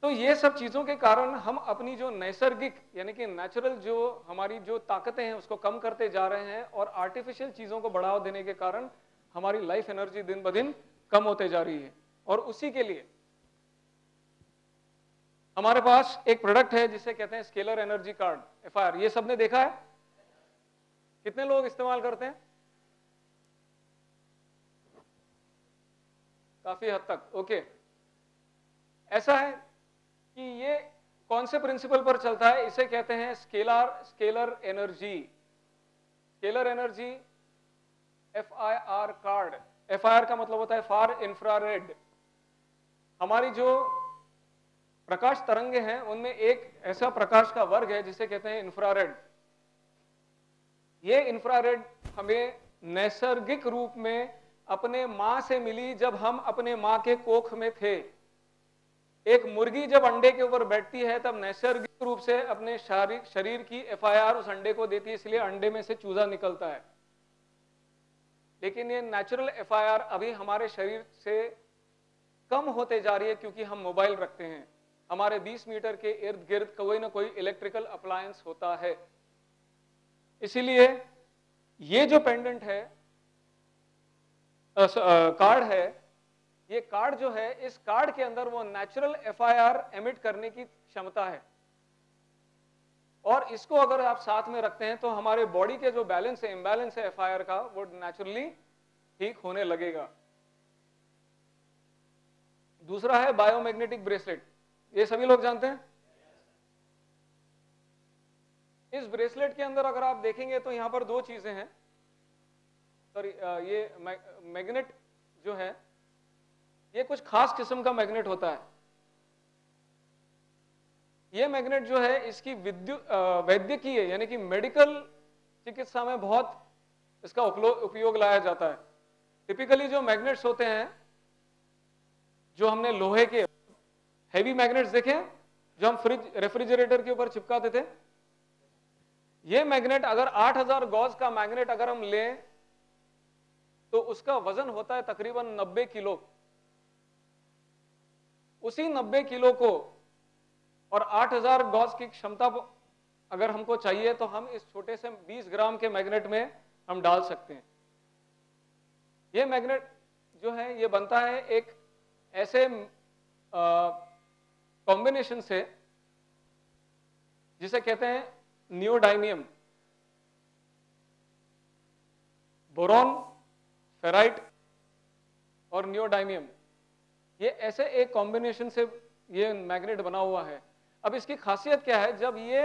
तो ये सब चीजों के कारण हम अपनी जो नैसर्गिक यानी कि नेचुरल जो हमारी जो ताकतें हैं उसको कम करते जा रहे हैं, और आर्टिफिशियल चीजों को बढ़ावा देने के कारण हमारी लाइफ एनर्जी दिन ब दिन कम होते जा रही है। और उसी के लिए हमारे पास एक प्रोडक्ट है जिसे कहते हैं स्केलर एनर्जी कार्ड, FIR। ये सबने देखा है? कितने लोग इस्तेमाल करते हैं? काफी हद तक। ओके, ऐसा है कि ये कौन से प्रिंसिपल पर चलता है? इसे कहते हैं scalar energy. Scalar energy FIR card. FIR का मतलब होता है फार इंफ्रारेड। हमारी जो प्रकाश तरंगे हैं उनमें एक ऐसा प्रकाश का वर्ग है जिसे कहते हैं इंफ्रारेड। ये इंफ्रारेड हमें नैसर्गिक रूप में अपने मां से मिली जब हम अपने मां के कोख में थे। एक मुर्गी जब अंडे के ऊपर बैठती है तब नैसर्गिक रूप से अपने शरीर की FIR उस अंडे को देती है, इसलिए अंडे में से चूजा निकलता है। लेकिन ये नेचुरल FIR अभी हमारे शरीर से कम होते जा रही है क्योंकि हम मोबाइल रखते हैं। हमारे 20 मीटर के इर्द गिर्द कोई ना कोई इलेक्ट्रिकल अप्लायंस होता है। इसीलिए ये जो पेंडेंट है, कार्ड है, ये कार्ड जो है, इस कार्ड के अंदर वो नेचुरल FIR एमिट करने की क्षमता है। और इसको अगर आप साथ में रखते हैं तो हमारे बॉडी के जो बैलेंस है, इम्बैलेंस है FIR का, वो नेचुरली ठीक होने लगेगा। दूसरा है बायोमैग्नेटिक ब्रेसलेट। ये सभी लोग जानते हैं। इस ब्रेसलेट के अंदर अगर आप देखेंगे तो यहां पर दो चीजें हैं। सॉरी, ये मैग्नेट जो है ये कुछ खास किस्म का मैग्नेट होता है। ये मैग्नेट जो है इसकी वैद्यकीय यानी कि मेडिकल चिकित्सा में बहुत इसका उपयोग लाया जाता है। टिपिकली जो मैग्नेट्स होते हैं, जो हमने लोहे के हैवी मैग्नेट्स देखे हैं, जो हम रेफ्रिजरेटर के ऊपर चिपकाते थे, ये मैग्नेट अगर 8000 गॉज का मैग्नेट अगर हम लें तो उसका वजन होता है तकरीबन 90 किलो। उसी 90 किलो को और 8000 गॉज की क्षमता अगर हमको चाहिए तो हम इस छोटे से 20 ग्राम के मैग्नेट में हम डाल सकते हैं। ये मैग्नेट जो है ये बनता है एक ऐसे कॉम्बिनेशन से जिसे कहते हैं नियोडाइमियम, बोरॉन, फेराइट और नियोडाइमियम। ये ऐसे एक कॉम्बिनेशन से ये मैग्नेट बना हुआ है। अब इसकी खासियत क्या है, जब ये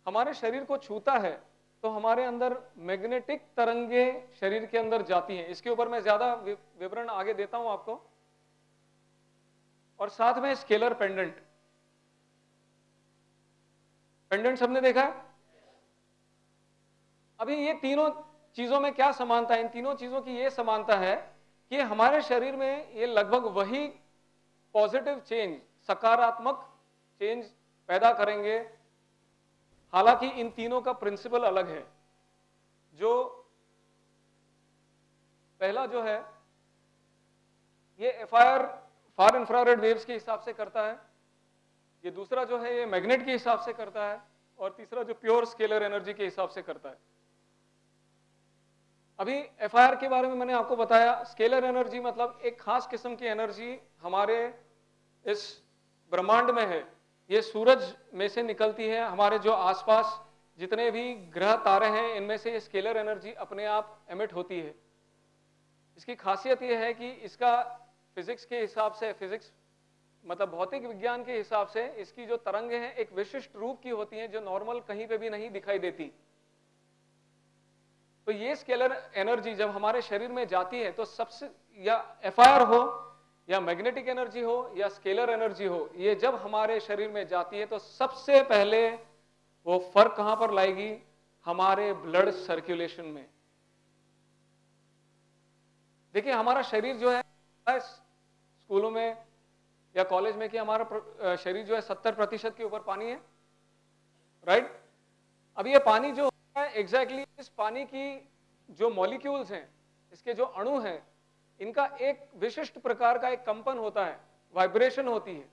हमारे शरीर को छूता है तो हमारे अंदर मैग्नेटिक तरंगे शरीर के अंदर जाती हैं। इसके ऊपर मैं ज्यादा विवरण आगे देता हूं आपको। और साथ में स्केलर पेंडेंट, पेंडेंट सबने देखा है। अभी ये तीनों चीजों में क्या समानता है, इन तीनों चीजों की ये समानता है कि हमारे शरीर में ये लगभग वही पॉजिटिव चेंज, सकारात्मक चेंज पैदा करेंगे। हालांकि इन तीनों का प्रिंसिपल अलग है। जो पहला जो है ये एफआईआर, फार इंफ्रारेड वेव्स के हिसाब से करता है। ये दूसरा जो है ये मैग्नेट के हिसाब से करता है। और तीसरा जो प्योर स्केलर एनर्जी के हिसाब से करता है। अभी एफआईआर के बारे में मैंने आपको बताया। स्केलर एनर्जी मतलब एक खास किस्म की एनर्जी हमारे इस ब्रह्मांड में है। ये सूरज में से निकलती है। हमारे जो आसपास जितने भी ग्रह तारे हैं इनमें से ये स्केलर एनर्जी अपने आप एमिट होती है। इसकी खासियत ये है कि इसका फिजिक्स के हिसाब से, फिजिक्स मतलब भौतिक विज्ञान के हिसाब से इसकी जो तरंगे हैं एक विशिष्ट रूप की होती हैं जो नॉर्मल कहीं पे भी नहीं दिखाई देती। तो ये स्केलर एनर्जी जब हमारे शरीर में जाती है तो सबसे, या एफआईआर हो या मैग्नेटिक एनर्जी हो या स्केलर एनर्जी हो, ये जब हमारे शरीर में जाती है तो सबसे पहले वो फर्क कहां पर लाएगी, हमारे ब्लड सर्कुलेशन में। देखिए हमारा शरीर जो है स्कूलों में या कॉलेज में कि हमारा शरीर जो है 70% के ऊपर पानी है, राइट। अब ये पानी जो है एग्जैक्टली इस पानी की जो मॉलिक्यूल्स हैं, इसके जो अणु हैं, इनका एक विशिष्ट प्रकार का एक कंपन होता है, वाइब्रेशन होती है।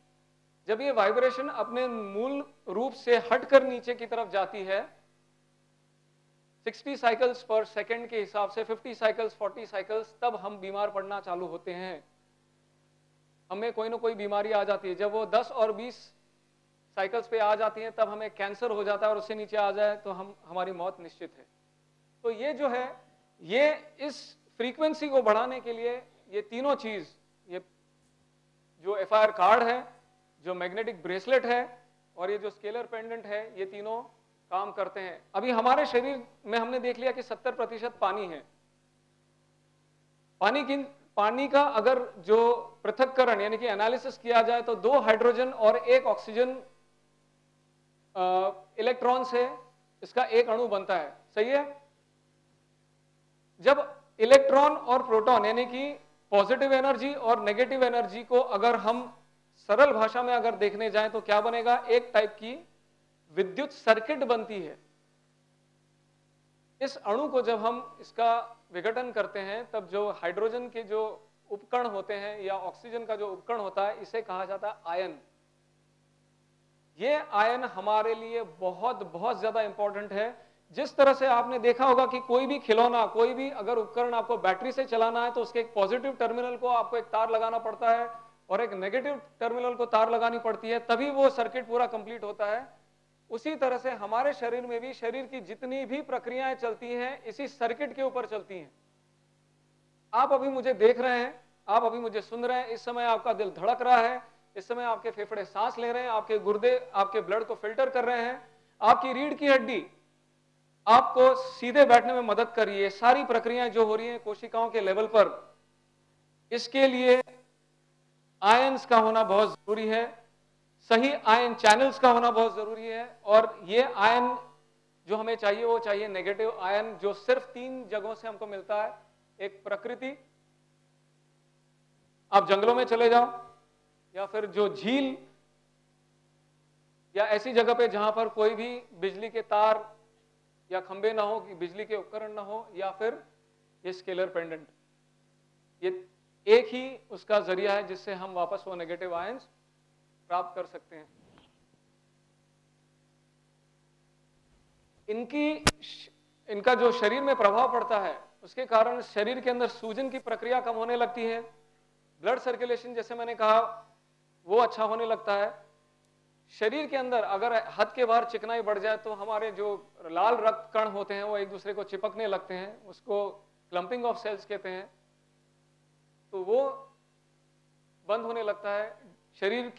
जब ये वाइब्रेशन अपने मूल रूप से हटकर नीचे की तरफ जाती है 60 साइकिल्स पर सेकेंड के हिसाब से, 50 साइकिल्स, 40 साइकिल्स, तब हम बीमार पड़ना चालू होते हैं। हमें कोई ना कोई बीमारी आ जाती है। जब वो 10 और 20 साइकिल्स पे आ जाती हैं तब हमें कैंसर हो जाता है, और उससे नीचे आ जाए तो हमारी मौत निश्चित है। तो ये जो है, ये इस फ्रीक्वेंसी को बढ़ाने के लिए ये तीनों चीज, ये जो एफआईआर कार्ड है, जो मैग्नेटिक ब्रेसलेट है और ये जो स्केलर पेंडेंट है, ये तीनों काम करते हैं। अभी हमारे शरीर में हमने देख लिया कि 70% पानी है। पानी का अगर जो पृथक्करण यानी कि एनालिसिस किया जाए तो 2 हाइड्रोजन और 1 ऑक्सीजन इलेक्ट्रॉन से इसका एक अणु बनता है, सही है। जब इलेक्ट्रॉन और प्रोटॉन यानी कि पॉजिटिव एनर्जी और नेगेटिव एनर्जी को अगर हम सरल भाषा में अगर देखने जाएं तो क्या बनेगा, एक टाइप की विद्युत सर्किट बनती है। इस अणु को जब हम इसका विघटन करते हैं तब जो हाइड्रोजन के जो उपकण होते हैं या ऑक्सीजन का जो उपकण होता है, इसे कहा जाता है आयन। ये आयन हमारे लिए बहुत बहुत ज्यादा इंपॉर्टेंट है। जिस तरह से आपने देखा होगा कि कोई भी खिलौना, कोई भी अगर उपकरण आपको बैटरी से चलाना है तो उसके एक पॉजिटिव टर्मिनल को आपको एक तार लगाना पड़ता है और एक नेगेटिव टर्मिनल को तार लगानी पड़ती है, तभी वो सर्किट पूरा कंप्लीट होता है। उसी तरह से हमारे शरीर में भी शरीर की जितनी भी प्रक्रियाएं चलती हैं इसी सर्किट के ऊपर चलती हैं। आप अभी मुझे देख रहे हैं, आप अभी मुझे सुन रहे हैं, इस समय आपका दिल धड़क रहा है, इस समय आपके फेफड़े सांस ले रहे हैं, आपके गुर्दे आपके ब्लड को फिल्टर कर रहे हैं, आपकी रीढ़ की हड्डी आपको सीधे बैठने में मदद कर रही है। सारी प्रक्रियाएं जो हो रही हैं कोशिकाओं के लेवल पर, इसके लिए आयंस का होना बहुत जरूरी है, सही आयन चैनल्स का होना बहुत जरूरी है। और ये आयन जो हमें चाहिए वो चाहिए नेगेटिव आयन, जो सिर्फ 3 जगहों से हमको मिलता है। एक प्रकृति, आप जंगलों में चले जाओ या फिर जो झील या ऐसी जगह पे जहां पर कोई भी बिजली के तार या खंबे ना हो, बिजली के उपकरण ना हो, या फिर ये स्केलर पेंडेंट, ये एक ही उसका जरिया है जिससे हम वापस वो नेगेटिव आयंस प्राप्त कर सकते हैं। इनका जो शरीर में प्रभाव पड़ता है उसके कारण शरीर के अंदर सूजन की प्रक्रिया कम होने लगती है, ब्लड सर्कुलेशन जैसे मैंने कहा वो अच्छा होने लगता है। शरीर के अंदर अगर हद के बाहर चिकनाई बढ़ जाए तो हमारे जो लाल रक्त कण होते हैं वो एक दूसरे को चिपकने लगते हैं, उसको क्लम्पिंग ऑफ सेल्स कहते हैं, तो वो बंद होने लगता है। शरीर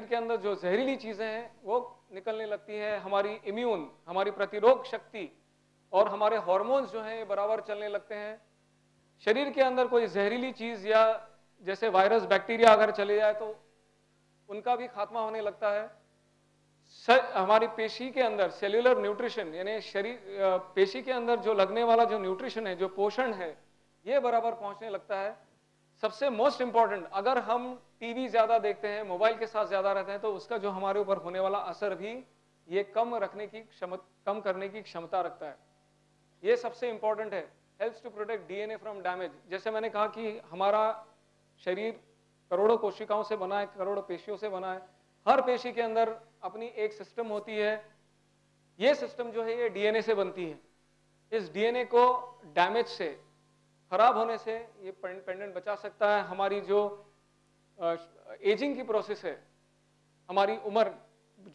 के अंदर जो जहरीली चीजें हैं वो निकलने लगती है। हमारी इम्यून, हमारी प्रतिरोध शक्ति और हमारे हार्मोन्स जो हैं ये बराबर चलने लगते हैं। शरीर के अंदर कोई जहरीली चीज या जैसे वायरस बैक्टीरिया अगर चले जाए तो उनका भी खात्मा होने लगता है। हमारी पेशी के अंदर सेल्यूलर न्यूट्रिशन यानी पेशी के अंदर जो लगने वाला जो न्यूट्रिशन है, जो पोषण है, ये बराबर पहुंचने लगता है। सबसे मोस्ट इंपॉर्टेंट, अगर हम टीवी ज्यादा देखते हैं, मोबाइल के साथ ज्यादा रहते हैं, तो उसका जो हमारे ऊपर होने वाला असर भी ये कम करने की क्षमता रखता है। ये सबसे इंपॉर्टेंट है। Helps to protect DNA from damage. जैसे मैंने कहा कि हमारा शरीर करोड़ों कोशिकाओं से बना है, करोड़ों पेशियों से बना है। हर पेशी के अंदर अपनी एक सिस्टम होती है। ये सिस्टम जो है ये डीएनए से बनती है। इस डीएनए को डैमेज से, खराब होने से ये पेंडेंट बचा सकता है। हमारी जो एजिंग की प्रोसेस है, हमारी उम्र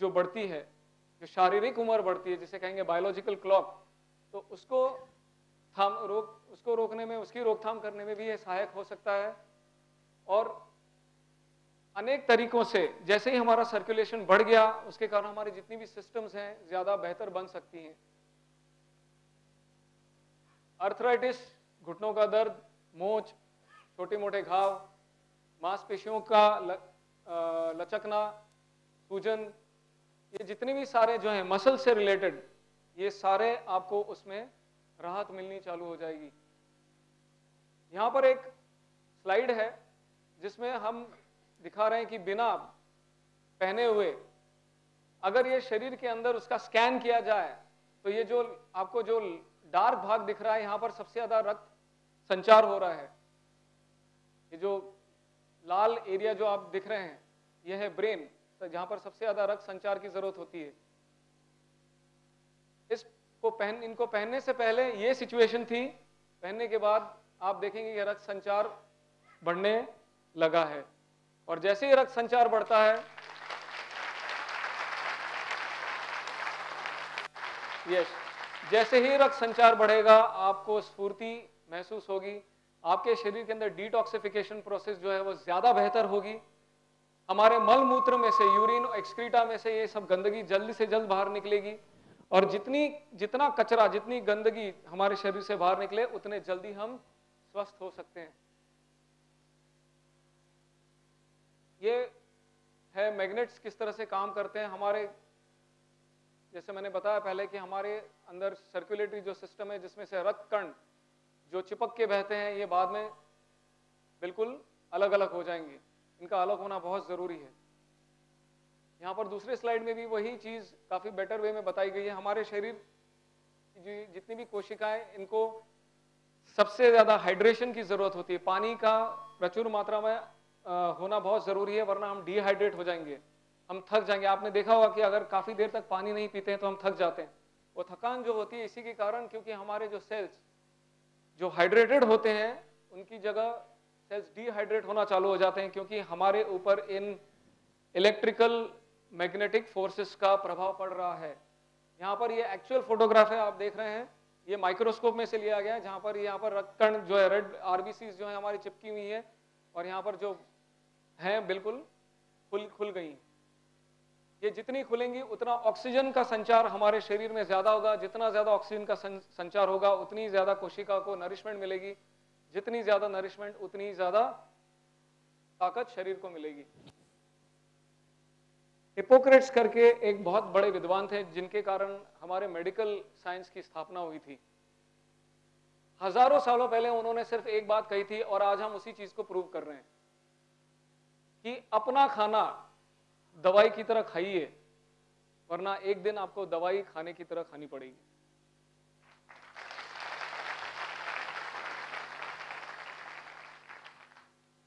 जो बढ़ती है, जो शारीरिक उम्र बढ़ती है, जिसे कहेंगे बायोलॉजिकल क्लॉक, तो उसको रोकने में, उसकी रोकथाम करने में भी ये सहायक हो सकता है। और अनेक तरीकों से, जैसे ही हमारा सर्कुलेशन बढ़ गया, उसके कारण हमारी जितनी भी सिस्टम्स हैं ज्यादा बेहतर बन सकती हैं। अर्थराइटिस, घुटनों का दर्द, मोच, छोटे मोटे घाव, मांसपेशियों का लचकना, सूजन, ये जितने भी सारे जो हैं मसल से रिलेटेड, ये सारे आपको उसमें राहत मिलनी चालू हो जाएगी। यहां पर एक स्लाइड है जिसमें हम दिखा रहे हैं कि बिना पहने हुए अगर ये शरीर के अंदर उसका स्कैन किया जाए तो ये जो आपको जो डार्क भाग दिख रहा है, यहां पर सबसे ज्यादा रक्त संचार हो रहा है। ये जो लाल एरिया जो आप दिख रहे हैं, ये है ब्रेन, तो जहां पर सबसे ज्यादा रक्त संचार की जरूरत होती है। इनको पहनने से पहले ये सिचुएशन थी, पहनने के बाद आप देखेंगे कि रक्त संचार बढ़ने लगा है। और जैसे ही रक्त संचार बढ़ता है, जैसे ही रक्त संचार बढ़ेगा, आपको स्फूर्ति महसूस होगी, आपके शरीर के अंदर डिटॉक्सिफिकेशन प्रोसेस जो है वो ज्यादा बेहतर होगी। हमारे मल मूत्र में से, यूरिन एक्सक्रीटा में से ये सब गंदगी जल्द से जल्द बाहर निकलेगी, और जितना कचरा, जितनी गंदगी हमारे शरीर से बाहर निकले, उतने जल्दी हम स्वस्थ हो सकते हैं। ये है मैग्नेट्स किस तरह से काम करते हैं। हमारे, जैसे मैंने बताया पहले कि हमारे अंदर सर्कुलेटरी जो सिस्टम है, जिसमें से रक्त कण जो चिपक के बहते हैं, ये बाद में बिल्कुल अलग अलग हो जाएंगे। इनका अलग होना बहुत जरूरी है। यहाँ पर दूसरे स्लाइड में भी वही चीज काफी बेटर वे में बताई गई है। हमारे शरीर की जितनी भी कोशिकाएं, इनको सबसे ज्यादा हाइड्रेशन की जरूरत होती है। पानी का प्रचुर मात्रा में होना बहुत जरूरी है, वरना हम डिहाइड्रेट हो जाएंगे, हम थक जाएंगे। आपने देखा होगा कि अगर काफी देर तक पानी नहीं पीते हैं तो हम थक जाते हैं। वो थकान जो होती है इसी के कारण, क्योंकि हमारे जो सेल्स जो हाइड्रेटेड होते हैं उनकी जगह सेल्स डिहाइड्रेट होना चालू हो जाते हैं, क्योंकि हमारे ऊपर इन इलेक्ट्रिकल मैग्नेटिक फोर्सेस का प्रभाव पड़ रहा है। यहाँ पर ये एक्चुअल फोटोग्राफ है, आप देख रहे हैं, ये माइक्रोस्कोप में से लिया गया है, जहाँ पर यहाँ पर रक्त कण जो है, रेड आरबीसीज जो है हमारी चिपकी हुई है, और यहाँ पर जो है बिल्कुल खुल गई। ये जितनी खुलेंगी उतना ऑक्सीजन का संचार हमारे शरीर में ज्यादा होगा। जितना ज्यादा ऑक्सीजन का संचार होगा, उतनी ज्यादा कोशिका को नरिशमेंट मिलेगी। जितनी ज्यादा नरिशमेंट, उतनी ज्यादा ताकत शरीर को मिलेगी। हिपोक्रेट्स करके एक बहुत बड़े विद्वान थे, जिनके कारण हमारे मेडिकल साइंस की स्थापना हुई थी। हजारों सालों पहले उन्होंने सिर्फ एक बात कही थी, और आज हम उसी चीज को प्रूव कर रहे हैं कि अपना खाना दवाई की तरह खाइए, वरना एक दिन आपको दवाई खाने की तरह खानी पड़ेगी।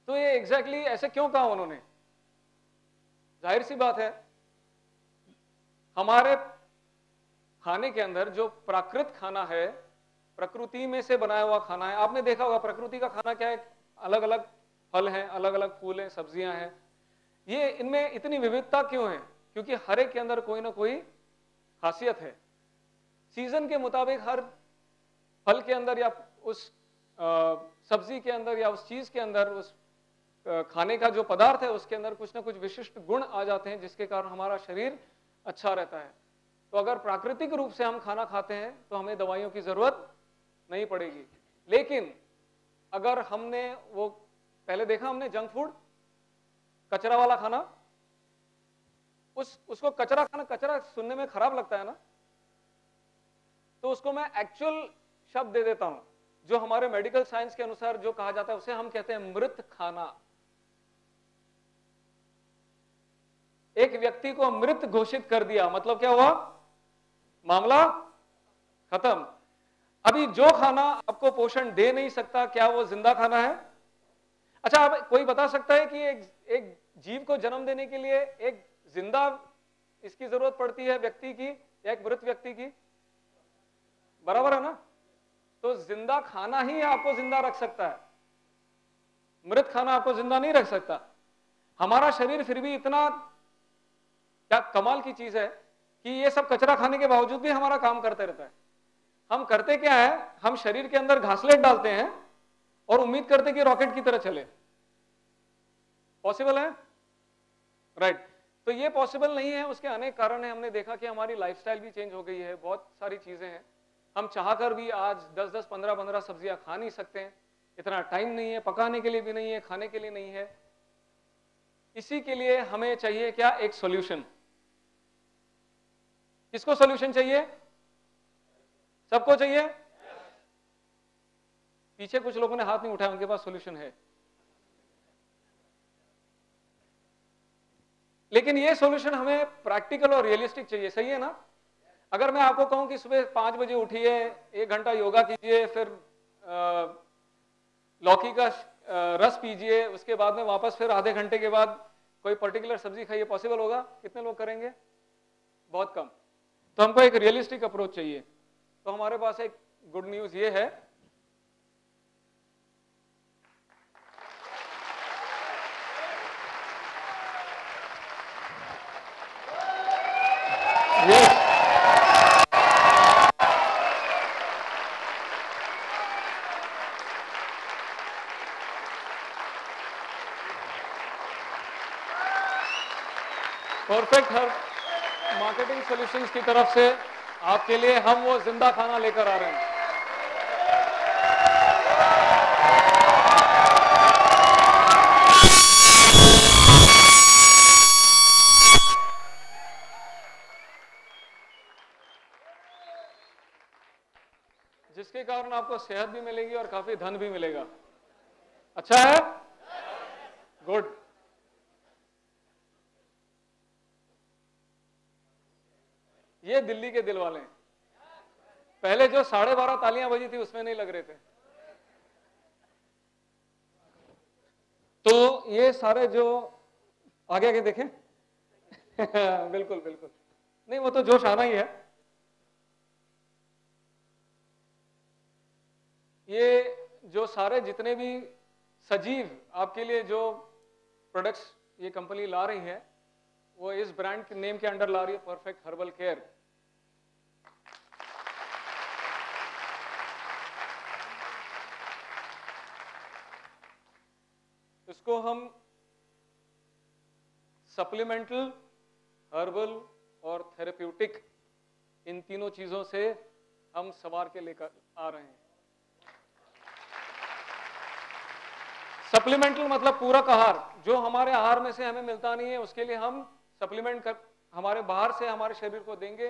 तो ये एग्जैक्टली ऐसे क्यों कहा उन्होंने? जाहिर सी बात है, हमारे खाने के अंदर जो प्राकृत खाना है प्रकृति में से बनाया हुआ खाना है। आपने देखा होगा प्रकृति का खाना क्या है, अलग अलग फल हैं, अलग अलग फूल हैं, सब्जियां हैं। ये इनमें इतनी विविधता क्यों है? क्योंकि हर एक के अंदर कोई ना कोई खासियत है। सीजन के मुताबिक हर फल के अंदर या उस सब्जी के अंदर या उस चीज के अंदर, उस खाने का जो पदार्थ है उसके अंदर कुछ ना कुछ विशिष्ट गुण आ जाते हैं, जिसके कारण हमारा शरीर अच्छा रहता है। तो अगर प्राकृतिक रूप से हम खाना खाते हैं तो हमें दवाइयों की जरूरत नहीं पड़ेगी। लेकिन अगर हमने वो पहले देखा हमने जंक फूड, कचरा वाला खाना, उसको कचरा खाना, कचरा सुनने में खराब लगता है ना, तो उसको मैं एक्चुअल शब्द दे देता हूं, जो हमारे मेडिकल साइंस के अनुसार जो कहा जाता है उसे हम कहते हैं मृत खाना। एक व्यक्ति को मृत घोषित कर दिया, मतलब क्या हुआ? मामला खत्म। अभी जो खाना आपको पोषण दे नहीं सकता, क्या वो जिंदा खाना है? अच्छा, अब कोई बता सकता है कि एक जीव को जन्म देने के लिए एक जिंदा इसकी जरूरत पड़ती है व्यक्ति की या एक मृत व्यक्ति की? बराबर है ना? तो जिंदा खाना ही आपको जिंदा रख सकता है, मृत खाना आपको जिंदा नहीं रख सकता। हमारा शरीर फिर भी इतना क्या कमाल की चीज है कि ये सब कचरा खाने के बावजूद भी हमारा काम करते रहता है। हम करते क्या है, हम शरीर के अंदर घासलेट डालते हैं और उम्मीद करते कि रॉकेट की तरह चले। पॉसिबल है? राइट। तो ये पॉसिबल नहीं है, उसके अनेक कारण है। हमने देखा कि हमारी लाइफस्टाइल भी चेंज हो गई है, बहुत सारी चीजें हैं। हम चाहकर भी आज 10-10, 15-15 सब्जियां खा नहीं सकते हैं, इतना टाइम नहीं है, पकाने के लिए भी नहीं है, खाने के लिए नहीं है। इसी के लिए हमें चाहिए क्या? एक सॉल्यूशन। किसको सॉल्यूशन चाहिए? सबको चाहिए? पीछे कुछ लोगों ने हाथ नहीं उठाया, उनके पास सॉल्यूशन है। लेकिन ये सॉल्यूशन हमें प्रैक्टिकल और रियलिस्टिक चाहिए, सही है ना? अगर मैं आपको कहूं कि सुबह 5 बजे उठिए, 1 घंटा योगा कीजिए, फिर लौकी का रस पीजिए, उसके बाद में वापस फिर आधे घंटे के बाद कोई पर्टिकुलर सब्जी खाइए, पॉसिबल होगा? कितने लोग करेंगे? बहुत कम। तो हमको एक रियलिस्टिक अप्रोच चाहिए। तो हमारे पास एक गुड न्यूज ये है, परफेक्ट हर्ब मार्केटिंग सॉल्यूशंस की तरफ से आपके लिए हम वो जिंदा खाना लेकर आ रहे हैं। जिसके कारण आपको सेहत भी मिलेगी और काफी धन भी मिलेगा। अच्छा है? गुड। ये दिल्ली के दिल वाले हैं। पहले जो 12:30 तालियां बजी थी उसमें नहीं लग रहे थे। तो ये सारे जो आगे आगे देखें बिल्कुल बिल्कुल, नहीं वो तो जोश आना ही है। ये जो सारे जितने भी सजीव आपके लिए जो प्रोडक्ट्स ये कंपनी ला रही है, वो इस ब्रांड के नेम के अंडर ला रही है, परफेक्ट हर्बल केयर। इसको हम सप्लीमेंटल, हर्बल और थेरेप्यूटिक, इन तीनों चीजों से हम सवार के लेकर आ रहे हैं। सप्लीमेंटल मतलब पूरक आहार, जो हमारे आहार में से हमें मिलता नहीं है उसके लिए हम सप्लीमेंट कर हमारे बाहर से हमारे शरीर को देंगे।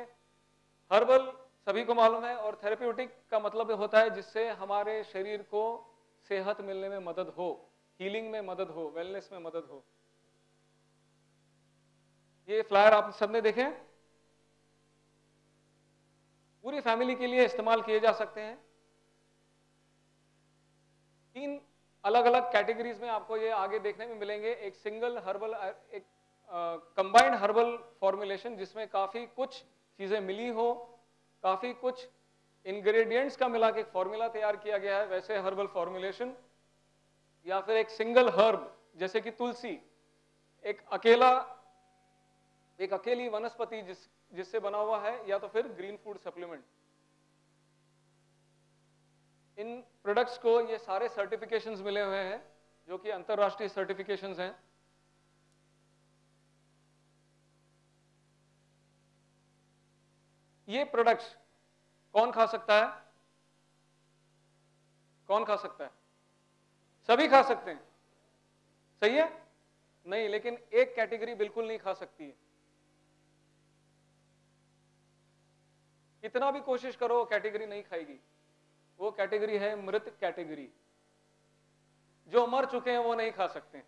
हर्बल सभी को मालूम है, और थेरेप्यूटिक का मतलब होता है जिससे हमारे शरीर को सेहत मिलने में मदद हो, हीलिंग में मदद हो, वेलनेस में मदद हो। ये फ्लायर आप सबने देखे, पूरी फैमिली के लिए इस्तेमाल किए जा सकते हैं। 3 अलग अलग कैटेगरीज में आपको ये आगे देखने में मिलेंगे। एक सिंगल हर्बल, एक कंबाइंड हर्बल फॉर्मुलेशन जिसमें काफी कुछ चीजें मिली हो, काफी कुछ इंग्रेडिएंट्स का मिला के एक फॉर्मूला तैयार किया गया है, वैसे हर्बल फॉर्मुलेशन या फिर एक सिंगल हर्ब जैसे कि तुलसी, एक अकेली वनस्पति जिससे बना हुआ है, या तो फिर ग्रीन फूड सप्लीमेंट। इन प्रोडक्ट्स को ये सारे सर्टिफिकेशंस मिले हुए हैं जो कि अंतरराष्ट्रीय सर्टिफिकेशंस हैं। ये प्रोडक्ट्स कौन खा सकता है? कौन खा सकता है? सभी खा सकते हैं, सही है? नहीं, लेकिन एक कैटेगरी बिल्कुल नहीं खा सकती है। कितना भी कोशिश करो वो कैटेगरी नहीं खाएगी। वो कैटेगरी है मृत कैटेगरी। जो मर चुके हैं वो नहीं खा सकते।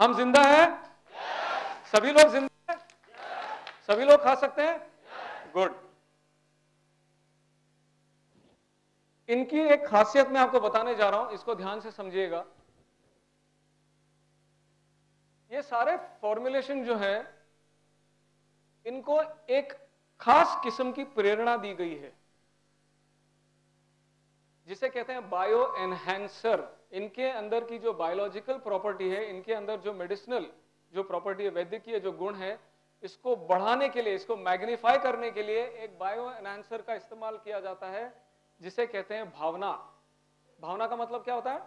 हम जिंदा हैं? सभी लोग जिंदा हैं? सभी लोग खा सकते हैं? गुड। इनकी एक खासियत मैं आपको बताने जा रहा हूं, इसको ध्यान से समझिएगा। ये सारे फॉर्मुलेशन जो है, इनको एक खास किस्म की प्रेरणा दी गई है जिसे कहते हैं बायो एनहेंसर। इनके अंदर की जो बायोलॉजिकल प्रॉपर्टी है, इनके अंदर जो मेडिसिनल जो प्रॉपर्टी है, वैद्यकीय जो गुण है, इसको बढ़ाने के लिए, इसको मैग्नीफाई करने के लिए एक बायो एनहांसर का इस्तेमाल किया जाता है जिसे कहते हैं भावना। भावना का मतलब क्या होता है?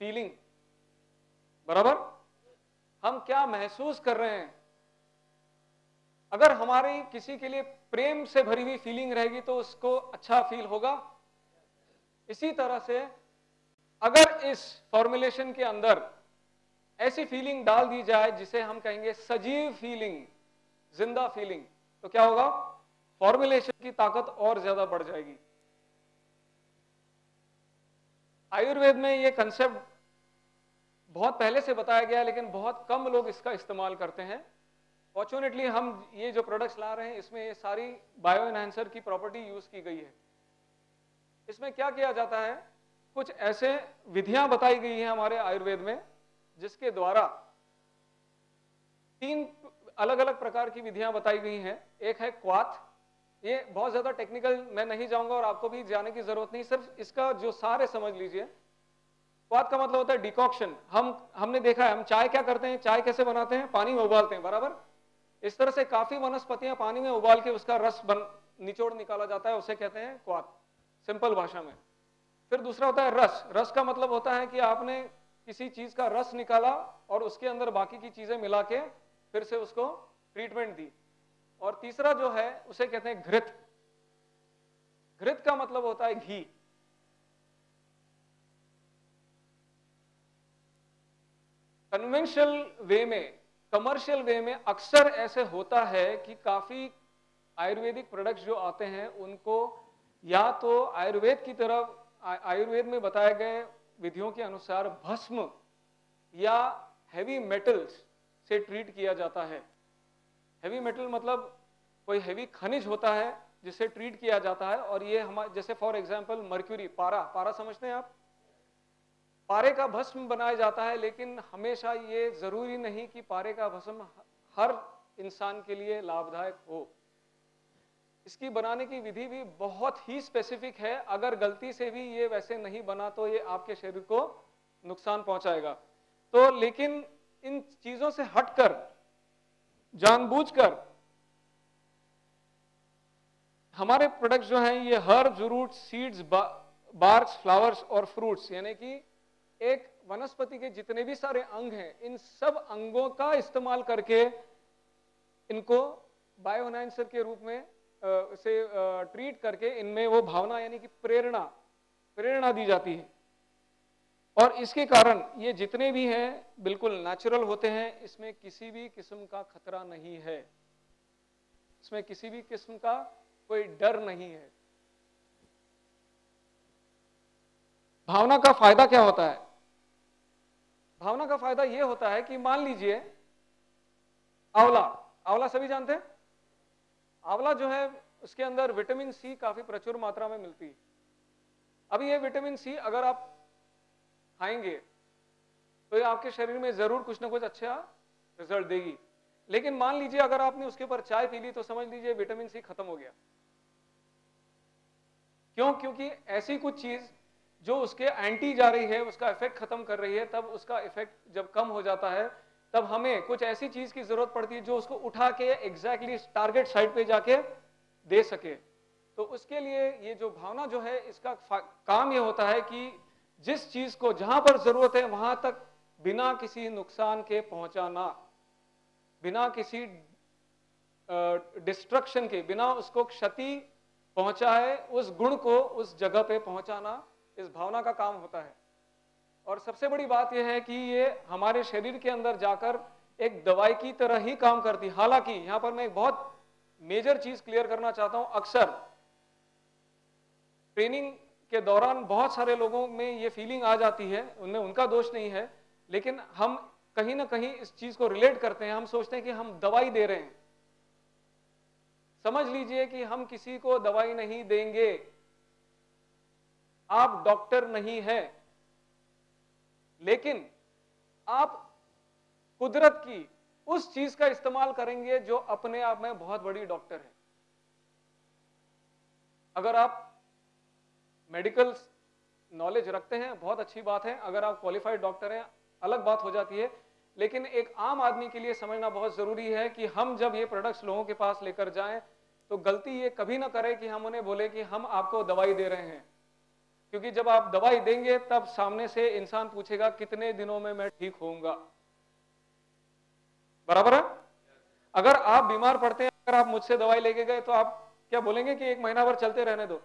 फीलिंग, बराबर? हम क्या महसूस कर रहे हैं। अगर हमारी किसी के लिए प्रेम से भरी हुई फीलिंग रहेगी तो उसको अच्छा फील होगा। इसी तरह से अगर इस फॉर्मुलेशन के अंदर ऐसी फीलिंग डाल दी जाए जिसे हम कहेंगे सजीव फीलिंग, जिंदा फीलिंग, तो क्या होगा? फॉर्मुलेशन की ताकत और ज्यादा बढ़ जाएगी। आयुर्वेद में ये कंसेप्ट बहुत पहले से बताया गया है, लेकिन बहुत कम लोग इसका इस्तेमाल करते हैं। फॉर्चुनेटली हम ये जो प्रोडक्ट्स ला रहे हैं, इसमें ये सारी बायो एनहांसर की प्रॉपर्टी यूज की गई है। इसमें क्या किया जाता है? कुछ ऐसे विधियां बताई गई हैं हमारे आयुर्वेद में जिसके द्वारा 3 अलग अलग प्रकार की विधियां बताई गई हैं। एक है क्वाथ। ये बहुत ज्यादा टेक्निकल मैं नहीं जाऊंगा और आपको भी जाने की जरूरत नहीं, सिर्फ इसका जो सारे समझ लीजिए। क्वाथ का मतलब होता है डिकॉक्शन। हमने देखा है, हम चाय क्या करते हैं? चाय कैसे बनाते हैं? पानी में उबालते हैं, बराबर? इस तरह से काफी वनस्पतियां पानी में उबाल के उसका रस निचोड़ निकाला जाता है, उसे कहते हैं क्वाथ, सिंपल भाषा में। फिर दूसरा होता है रस। रस का मतलब होता है कि आपने किसी चीज का रस निकाला और उसके अंदर बाकी की चीजें मिला के फिर से उसको ट्रीटमेंट दी। और तीसरा जो है उसे कहते हैं घृत। घृत का मतलब होता है घी। कन्वेंशनल वे में, कमर्शियल वे में अक्सर ऐसे होता है कि काफी आयुर्वेदिक प्रोडक्ट्स जो आते हैं उनको या तो आयुर्वेद की तरफ, आयुर्वेद में बताए गए विधियों के अनुसार भस्म या हेवी मेटल्स से ट्रीट किया जाता है। हेवी मेटल मतलब कोई हेवी खनिज होता है जिसे ट्रीट किया जाता है। और ये हमारे जैसे फॉर एग्जांपल मर्क्यूरी, पारा समझते हैं आप? पारे का भस्म बनाया जाता है, लेकिन हमेशा ये जरूरी नहीं कि पारे का भस्म हर इंसान के लिए लाभदायक हो। इसकी बनाने की विधि भी बहुत ही स्पेसिफिक है। अगर गलती से भी ये वैसे नहीं बना तो ये आपके शरीर को नुकसान पहुंचाएगा। तो लेकिन इन चीजों से हटकर, जानबूझकर हमारे प्रोडक्ट्स जो हैं ये herbs, roots, seeds, barks, flowers और फ्रूट्स, यानी कि एक वनस्पति के जितने भी सारे अंग हैं, इन सब अंगों का इस्तेमाल करके इनको बायो एनहांसर के रूप में से ट्रीट करके इनमें वो भावना यानी कि प्रेरणा दी जाती है। और इसके कारण ये जितने भी हैं बिल्कुल नेचुरल होते हैं। इसमें किसी भी किस्म का खतरा नहीं है, इसमें किसी भी किस्म का कोई डर नहीं है। भावना का फायदा क्या होता है? भावना का फायदा यह होता है कि मान लीजिए आंवला सभी जानते हैं। आंवला जो है उसके अंदर विटामिन सी काफी प्रचुर मात्रा में मिलती है। अभी ये विटामिन सी अगर आप खाएंगे तो ये आपके शरीर में जरूर कुछ ना कुछ अच्छा रिजल्ट देगी। लेकिन मान लीजिए अगर आपने उसके ऊपर चाय पी ली तो समझ लीजिए विटामिन सी खत्म हो गया। क्यों? क्योंकि ऐसी कुछ चीज जो उसके एंटी जा रही है, उसका इफेक्ट खत्म कर रही है, तब उसका इफेक्ट जब कम हो जाता है तब हमें कुछ ऐसी चीज की जरूरत पड़ती है जो उसको उठा के एग्जैक्टली टारगेट साइड पे जाके दे सके। तो उसके लिए ये जो भावना जो है, इसका काम ये होता है कि जिस चीज को जहां पर जरूरत है वहां तक बिना किसी नुकसान के पहुंचाना, बिना किसी डिस्ट्रक्शन के, बिना उसको क्षति पहुंचाए उस गुण को उस जगह पे पहुंचाना, इस भावना का काम होता है। और सबसे बड़ी बात यह है कि ये हमारे शरीर के अंदर जाकर एक दवाई की तरह ही काम करती है। हालांकि यहां पर मैं एक बहुत मेजर चीज क्लियर करना चाहता हूं, अक्सर ट्रेनिंग के दौरान बहुत सारे लोगों में ये फीलिंग आ जाती है, उनमें उनका दोष नहीं है, लेकिन हम कहीं ना कहीं इस चीज को रिलेट करते हैं। हम सोचते हैं कि हम दवाई दे रहे हैं। समझ लीजिए कि हम किसी को दवाई नहीं देंगे। आप डॉक्टर नहीं है, लेकिन आप कुदरत की उस चीज का इस्तेमाल करेंगे जो अपने आप में बहुत बड़ी डॉक्टर है। अगर आप मेडिकल नॉलेज रखते हैं, बहुत अच्छी बात है। अगर आप क्वालिफाइड डॉक्टर हैं, अलग बात हो जाती है। लेकिन एक आम आदमी के लिए समझना बहुत जरूरी है कि हम जब ये प्रोडक्ट्स लोगों के पास लेकर जाएं तो गलती ये कभी ना करें कि हम उन्हें बोले कि हम आपको दवाई दे रहे हैं, क्योंकि जब आप दवाई देंगे तब सामने से इंसान पूछेगा कितने दिनों में मैं ठीक होऊंगा। बराबर है? अगर आप बीमार पड़ते हैं, अगर आप मुझसे दवाई लेके गए तो आप क्या बोलेंगे कि 1 महीना भर चलते रहने दो?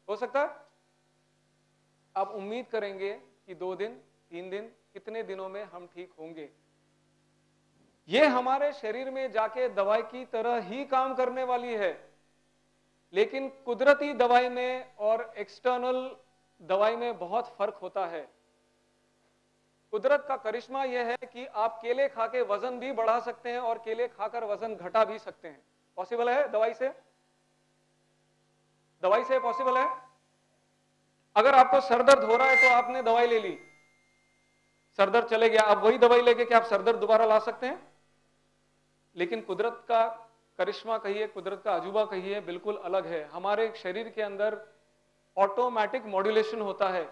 हो सकता है आप उम्मीद करेंगे कि 2 दिन 3 दिन, कितने दिनों में हम ठीक होंगे। ये हमारे शरीर में जाके दवाई की तरह ही काम करने वाली है। लेकिन कुदरती दवाई में और एक्सटर्नल दवाई में बहुत फर्क होता है। कुदरत का करिश्मा यह है कि आप केले खा के वजन भी बढ़ा सकते हैं और केले खाकर वजन घटा भी सकते हैं। पॉसिबल है दवाई से? दवाई से पॉसिबल है। अगर आपको सरदर्द हो रहा है तो आपने दवाई ले ली, सरदर्द चले गया, अब वही दवाई लेके क्या आप सरदर्द दोबारा ला सकते हैं? लेकिन कुदरत का करिश्मा कहिए, कुदरत का अजूबा कहिए, बिल्कुल अलग है। हमारे शरीर के अंदर ऑटोमेटिक मॉड्यूलेशन होता है।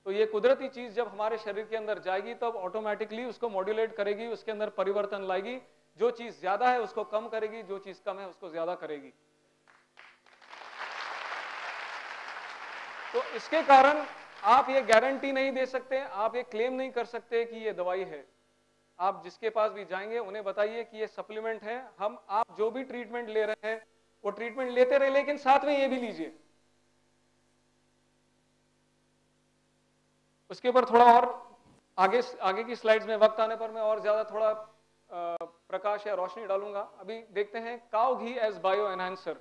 तो ये कुदरती चीज जब हमारे शरीर के अंदर जाएगी तब ऑटोमेटिकली उसको मॉड्यूलेट करेगी, उसके अंदर परिवर्तन लाएगी। जो चीज ज्यादा है उसको कम करेगी, जो चीज कम है उसको ज्यादा करेगी। तो इसके कारण आप ये गारंटी नहीं दे सकते, आप ये क्लेम नहीं कर सकते कि ये दवाई है। आप जिसके पास भी जाएंगे उन्हें बताइए कि ये सप्लीमेंट है। आप जो भी ट्रीटमेंट ले रहे हैं वो ट्रीटमेंट लेते रहे, लेकिन साथ में ये भी लीजिए। उसके ऊपर थोड़ा और आगे की स्लाइड्स में वक्त आने पर मैं और ज्यादा थोड़ा प्रकाश या रोशनी डालूंगा। अभी देखते हैं काऊ घी एज बायो एनहांसर।